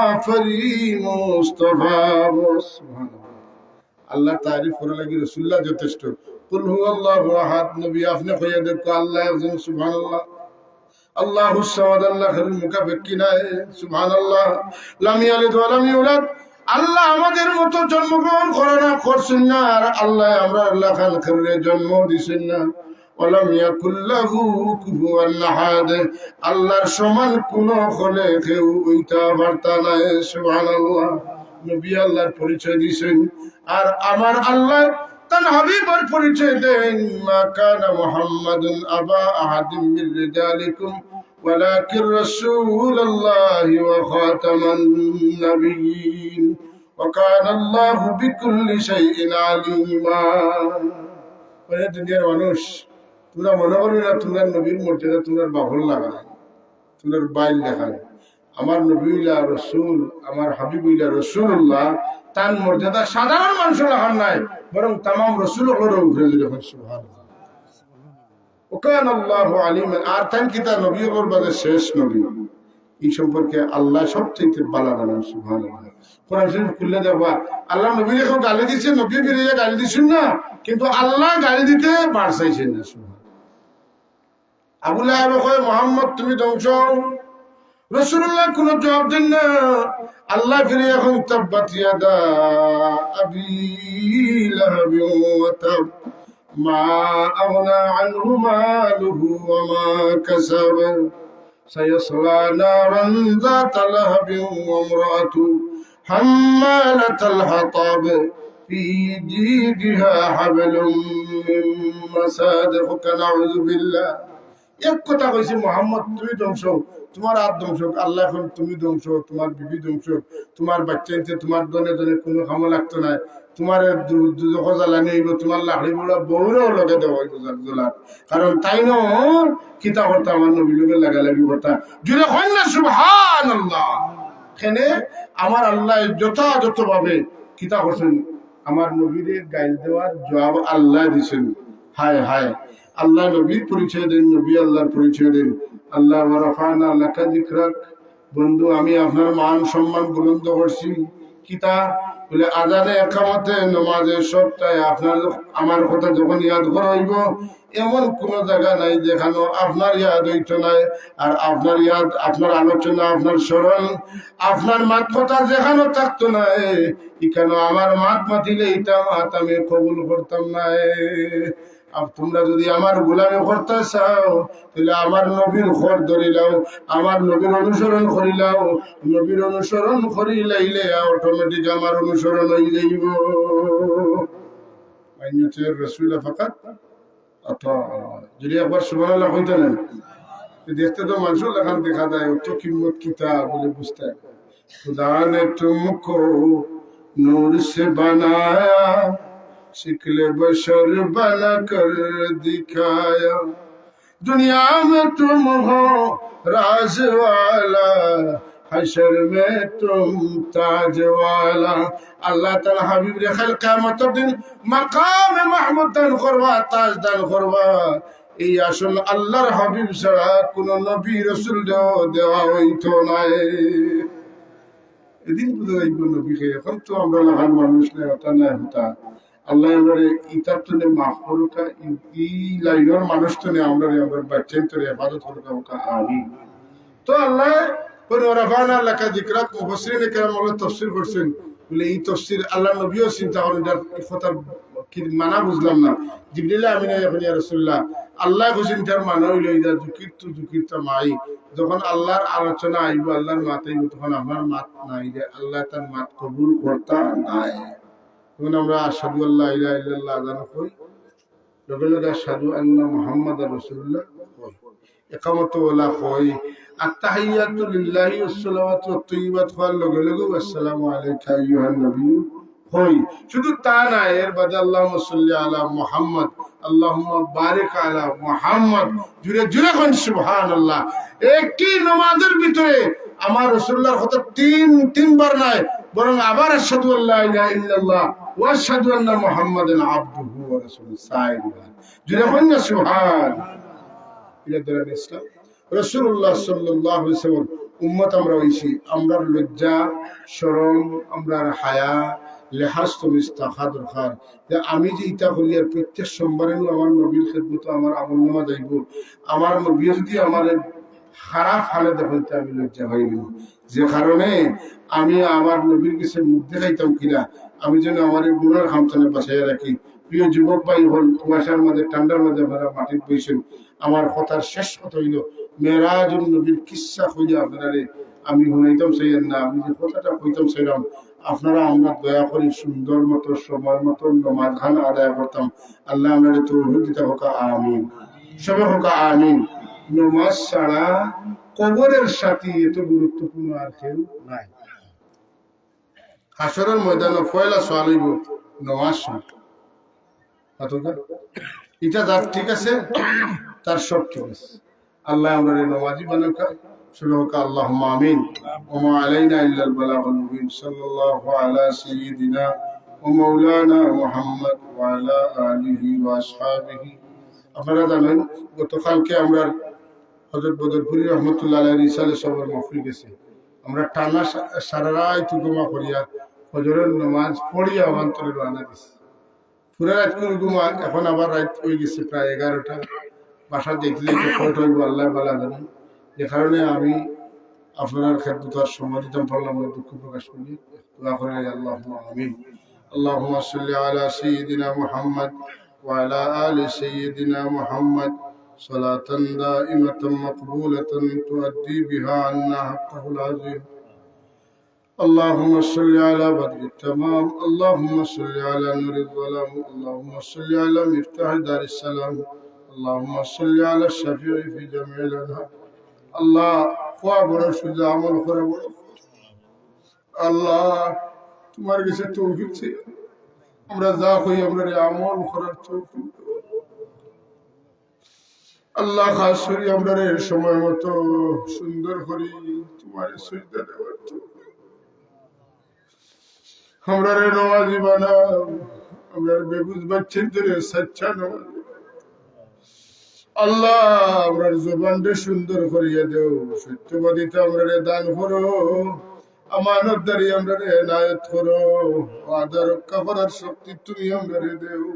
আফরি মুস্তাফা বস আল্লাহ তারিফ করা লাগি রাসূলুল্লাহ যথেষ্ট কুল হুয়াল্লাহু আহাদ নবী আপনি কইয়া দেখো আল্লাহ একজন সুবহানাল্লাহ আল্লাহুস সামাদ আল্লাহর মুকাফিকি নাই সুবহানাল্লাহ লাম ইয়ালিদ ওয়া লাম ইউলাদ আল্লাহ আমাদের মতো জন্মগ্রহণ করে না করছেন না আর আল্লাহ আমরা আল্লাহ খান করে জন্ম দিছেন না ওয়ালাম ইয়াকুল্লাহু কুফুয়ান আহাদ আল্লাহর সমান কোন হলে কেউ হইতে পারতা না সুবহানাল্লাহ নবী আল্লাহর পরিচয় দিয়েছেন আর আমার আল্লাহ তার হাবিবের পরিচয় দেন মা কানা মুহাম্মাদুন আবা আহাদিম মির রিজালিকুম ওয়ালাকিন রাসূলুল্লাহি ওয়া খাতামান নাবিয়্যিন ওয়া কানা আল্লাহু বিকুল্লি শাইইন আলিমা ওরে দুনিয়ার মানুষ তোমরা মনে করো না তোমরা নবীর মর্যাদা তোমরা বাহল লাগা তোমরা বাইল দেখা আমার নবীলা রাসূল আমার হাবিবুল্লাহ রাসূলুল্লাহ তার মর্যাদা সাধারণ মানুষের লাগান নাই বরং তামাম রাসূলগুলোর উপরে যখন সুবহানাল্লাহ ওকান আল্লাহু আলিমান আর তান কি তার নবীর বাদে শেষ নবী এই সম্পর্কে আল্লাহ সবচেয়ে ভালো জানেন সুবহানাল্লাহ কোরআন শরীফ খুলে দেখবা আল্লাহ নবীকে কেউ গালি দিচ্ছে নবী ফিরে গালি দিছেন না কিন্তু আল্লাহ গালি দিতে বার চাইছেন না সুবহানাল্লাহ আবু লাহাব কয় মুহাম্মদ তুমি ধ্বংস রাসূলুল্লাহ কোন জবাব দেন না আল্লাহ ফিরে এখন তাব্বাত ইয়াদা আবি লাহাব ওয়া তাব মা আগনা আনহু মালুহু ওয়া মা কাসাব সায়াসলা নারান যাতা লাহাবিন ওয়া ইমরাতু হাম্মালাতাল হাতাব ফি জিদিহা হাবলুম মিন মাসাদ নাউযু বিল্লাহ এক কথা কইছে মুহাম্মদ তুমি ধ্বংস তোমার আর ধ্বংস আল্লাহ এখন তুমি ধ্বংস তোমার বিবি ধ্বংস তোমার বাচ্চা তোমার দলে দলে কোনো কাম লাগতো না তোমার দুজক জ্বালানি হইব তোমার লাহড়ি বড় বউরেও লগে দেওয়া হইব জ্বালা কারণ তাই ন কিতা করতা আমার নবী লোকের লাগালাগি করতা জুড়ে হয় না সুবহানাল্লাহ এখানে আমার আল্লাহ যথাযথ ভাবে কিতা করছেন আমার নবীরে গাইল দেওয়ার জবাব আল্লাহ দিছেন হায় হায় আল্লাহ নবীর পরিচয় দেন নবী আল্লাহর পরিচয় দেন আল্লাহ ওয়া রাফা'না লাকা যিকরাক বন্ধু আমি আপনার মান সম্মান বুলন্দ করছি কিতা বলে আযানে ইকামতে নামাজে সবটাই আপনার আমার কথা যখন ইয়াদ করা হইব এমন কোন জায়গা নাই যেখানে আপনার ইয়াদ হইতো নাই আর আপনার ইয়াদ আপনার আলোচনা আপনার স্মরণ আপনার মাত কথা যেখানে থাকতো না এখানে আমার মাত মাতিলে এটা মাত আমি কবুল করতাম না আর তোমরা যদি আমার গোলামি করতে চাও তাহলে আমার নবীর খর ধরিলাও আমার নবীর অনুসরণ করিলাও নবীর অনুসরণ করি লাইলে অটোমেটিক আমার অনুসরণ হয়ে যাইব আইনুতের রাসূল ফাকাত আতা যদি একবার সুবহানাল্লাহ কইতে না দেখতে তো মানুষ লাগান দেখা যায় তো কিম্মত কিতা বলে বুঝতে खुदा ने तुमको नूर से बनाया शिकले बशर बना कर दिखाया दुनिया में तुम हो राज वाला हशर में तुम ताज वाला अल्लाह ताला हबीब रे खल क़यामत दिन मकाम महमूद दान करवा ताज दान करवा এই আসল আল্লাহর হাবিব ছাড়া কোন নবী রাসূল দেওয়া হইতো না এদিন বুঝাইব নবীকে এখন তো আমরা লাগান মানুষ না হতা না হতা আল্লাহ আমারে ইতাব তনে মাফ করুকা ই লাইনের মানুষ তনে আমরা বাচ্চাই তরে ইবাদত করুকা আমিন তো আল্লাহ ورفعنا لك ذكرك مفسرين الكرام والله تفسير করছেন বলে এই তফসির আল্লাহ নবীও চিন্তা করেন যার কথা কি মানা বুঝলাম না জিবরিল আমিন এখন ইয়া রাসূলুল্লাহ আল্লাহ কইছেন তার মানা হইল ইদা যুকিরতু মাই যখন আল্লাহর আলোচনা আইব আল্লাহর মাত আইব তখন আমার মাত নাই যে আল্লাহ তার মাত কবুল করতা নাই তখন আমরা আশহাদু আল্লা ইলাহা ইল্লাল্লাহ আযান কই লগে লগে আশহাদু আন্না মুহাম্মাদার রাসূলুল্লাহ কই ইকামত ওয়ালা কই التحيات لله والصلوات والطيبات قال له السلام عليك ايها النبي হই শুধু তা না এর বাদে আল্লাহুম্মা সাল্লি আলা মুহাম্মদ আল্লাহুম্মা বারিক আলা মুহাম্মদ জুরে জুরে কোন সুবহানাল্লাহ একটি নামাজের ভিতরে আমার রাসূলুল্লাহর কথা তিনবার নাই বরং আবার আশহাদু আল্লা ইলাহা ইল্লাল্লাহ ওয়া আশহাদু আন্না মুহাম্মাদান আবদুহু ওয়া রাসূলুহু সাইয়্যিদুল জুরে কোন সুবহান ইলা দরান ইসলাম রাসূলুল্লাহ সাল্লাল্লাহু আলাইহি ওয়াসাল্লাম উম্মত আমরা হইছি আমরার লজ্জা শরম আমরার হায়া লেহাজ তুমি ইস্তাখা দরকার যে আমি যে ইতা হলিয়ার প্রত্যেক সোমবারে আমার নবীর খেদমত আমার আমলনামা যাইব আমার নবী যদি আমার খারাপ হালে দেখাইতে আমি লজ্জা হইব যে কারণে আমি আমার নবীর কাছে মুখ দেখাইতাম কিনা আমি যেন আমার এই গুনার খামচানে বাঁচাইয়া রাখি প্রিয় যুবক ভাই হল কুয়াশার মধ্যে ঠান্ডার মধ্যে আপনারা মাটির বইছেন আমার কথার শেষ কথা হইল মেরাজুন নবীর কিসসা হইয়া আপনারা আমি শুনাইতাম চাইলেন না আমি যে কথাটা কইতাম চাইলাম আপনারা আমরা দয়া করে সুন্দর মতো সময় মতো নামাজ খান আদায় করতাম আল্লাহ আমাদের তৌফিক দিতে হোক আমিন সবে হোক আমিন নামাজ ছাড়া কবরের সাথে এত গুরুত্বপূর্ণ আর কেউ নাই হাসরের ময়দানে পয়লা সওয়াল হইব নামাজ এটা যার ঠিক আছে তার সব ঠিক আছে আল্লাহ আমাদের নামাজি বানাকা শুনুক আল্লাহুম্মা আমিন ওয়া মা আলাইনা ইল্লাল বালাগুল মুবিন সাল্লাল্লাহু আলা সাইয়্যিদিনা ওয়া মাওলানা মুহাম্মদ ওয়া আলা আলিহি ওয়া আসহাবিহি আপনারা জানেন গতকালকে আমরা হযরত বদরপুরি রাহমাতুল্লাহ আলাইহি রিসালে সবার মাহফিল গেছে আমরা টানা সারা রাত ঘুমা করিয়া ফজরের নামাজ পড়িয়া অন্তরে রওনা দিছি পুরা রাত করে ঘুমা এখন আবার রাত হয়ে গেছে প্রায় 11টা বাসা দেখলে কয়টা হইব আল্লাহ ভালো জানেন যে কারণে আমি আপনার খেদমত আর সময় দিতাম পারলাম না দুঃখ প্রকাশ করি দোয়া করে আল্লাহুম্মা আমিন আল্লাহুম্মা সাল্লি আলা সাইয়্যিদিনা মুহাম্মদ ওয়া আলা আলি সাইয়্যিদিনা মুহাম্মদ সালাতান দাইমাতান মাকবুলাতান তুআদ্দি বিহা আন্না হাক্কাহুল আযীম اللهم صل على بدر التمام اللهم صل على نور الظلام اللهم صل على مفتاح دار السلام اللهم صل على الشفيع في جميع الانهار الله খোয়া বড় সুজা আমল করে বড় আল্লাহ তোমার কাছে তৌফিক চাই আমরা যা কই আমরা আমল করার তৌফিক আল্লাহ খাস করি আমরা সময় মতো সুন্দর করি তোমার সিজদা দেওয়ার তৌফিক আমরা নামাজি বানাও আমরা বেবুজ বাচ্চাদের সচ্চা নামাজ আল্লাহ আমরা জবানটা সুন্দর করিয়া দেও সত্যবাদিতা আমরা দান করো আমানতদারি আমরা এনায়েত করো ওয়াদা রক্ষা করার শক্তি তুমি আমরা দেও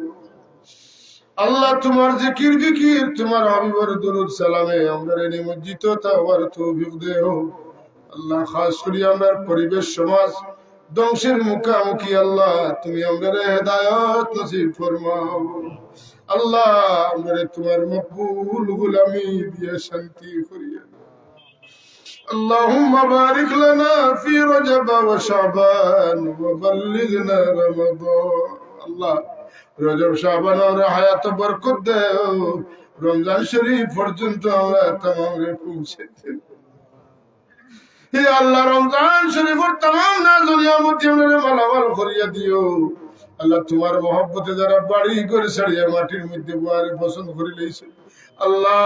আল্লাহ তোমার জিকির বিকির তোমার হাবিবের দরুদ সালামে আমরা নিমজ্জিত তাওয়ার তৌফিক দেও আল্লাহ খাস করি আমরা পরিবেশ সমাজ ধ্বংসের মুখামুখি আল্লাহ তুমি আমাদের হেদায়েত নসিব ফরমাও আল্লাহ আমাদের তোমার মকবুল গোলামি দিয়ে শান্তি করিয়া اللهم بارك لنا في رجب وشعبان وبلغنا رمضان الله রজব শাবান আর হায়াত বরকত দাও রমজান শরীফ পর্যন্ত আমরা তামামে পৌঁছেছি হে আল্লাহ রমজান শরীফের तमाम নাজ নিয়ামত আমাদের মালামাল করিয়া দিও আল্লাহ তোমার মহব্বতে যারা বাড়ি করে ছাড়িয়া মাটির মধ্যে বুয়ারে পছন্দ করে লইছে আল্লাহ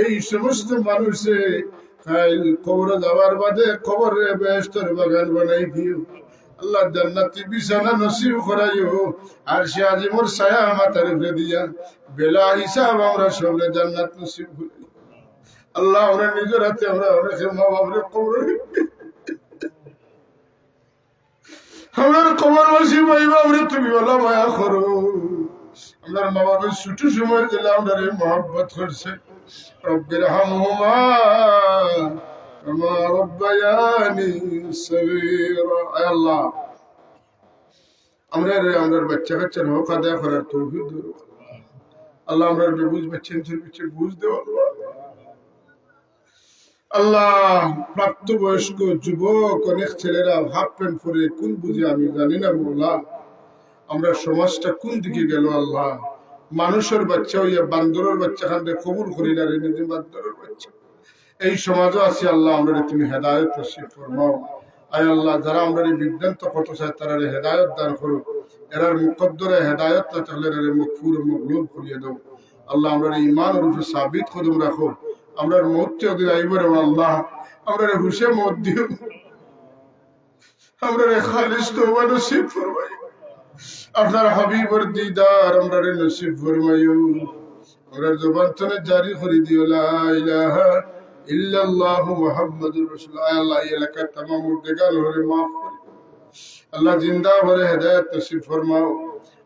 এই সমস্ত মানুষে কাল কবরে যাওয়ার বাদে কবরে বেহেশতের বাগান বানাই দিও আল্লাহ জান্নাতি বিছানা নসিব করাইও আর সে আজিমর ছায়া মাথার উপরে দিয়া বেলা হিসাব আমরা সবরে জান্নাত নসিব করি আল্লাহ আমরা নিজের হাতে আমরা অনেক মা বাবরে কবরে আমার কবর বাসী ভাই বাবরে তুমি বলা মায়া করো আমার মা বাবার ছোট সময় দিলে আমাদের মহব্বত করছে রব্বির হামহুমা كما ربياني صغيرا يا الله আমরা বাচ্চা কাচ্চার হক আদায় করার তৌফিক দাও আল্লাহ আমরা বেবুঝ বাচ্চাদের পিছে বুঝ দাও আল্লাহ প্রাপ্তবয়স্ক যুবক অনেক ছেলেরা হাফ প্যান্ট পরে কোন বুঝে আমি জানি না মোলা আমরা সমাজটা কোন দিকে গেল আল্লাহ মানুষের বাচ্চা হইয়া বান্দরের বাচ্চা খান কবুল করি না রে নিজে বান্দরের বাচ্চা এই সমাজও আছে আল্লাহ আমরা তুমি হেদায়ত নসিব ফরমাও আয় আল্লাহ যারা আমরা বিভ্রান্ত কত চায় তারা হেদায়ত দান করো এরার মুকদ্দরে হেদায়ত না তাহলে এর মুকফুর মকলুব করিয়ে দাও আল্লাহ আমরা ঈমান রূপে সাবিত কদম রাখো আমরা মউতে ওদের আইবরে আল্লাহ আমরা হুশে মত দিও আমরা খালিস তওবা নসিব ফরমাই আপনার হাবিবের দিদার আমরা নসিব ফরমাইও আমরা জবান থেকে জারি করে দিও লা ইলাহা ইল্লাল্লাহু মুহাম্মাদুর রাসূলুল্লাহ আল্লাহ এলাকা तमाम মুর্দেগান হরে maaf করে আল্লাহ জিন্দা হরে হেদায়েত নসিব ফরমাও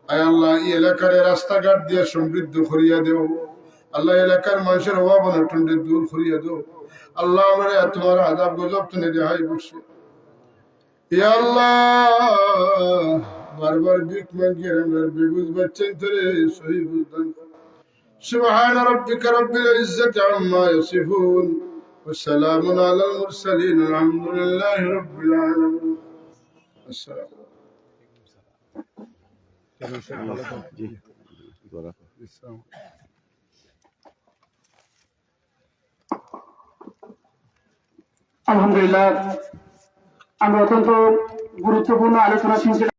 আয় আল্লাহ এই এলাকার রাস্তাঘাট দিয়ে সমৃদ্ধ করিয়া দেও আল্লাহ এলাকার মানুষের অভাব অনটন দূর করিয়া দাও আল্লাহ আমরা তোমার আযাব গজব থেকে রেহাই বসে ইয়া আল্লাহ বারবার ভিক মাগিয়ে আমরা বেবুঝ বাচ্চাদের ধরে সহি বুঝদান سبحان ربك رب العزة عما يصفون والسلام على المرسلين الحمد لله رب العالمين السلام আলহামদুলিল্লাহ আমরা অত্যন্ত গুরুত্বপূর্ণ আলোচনা শুনছিলাম।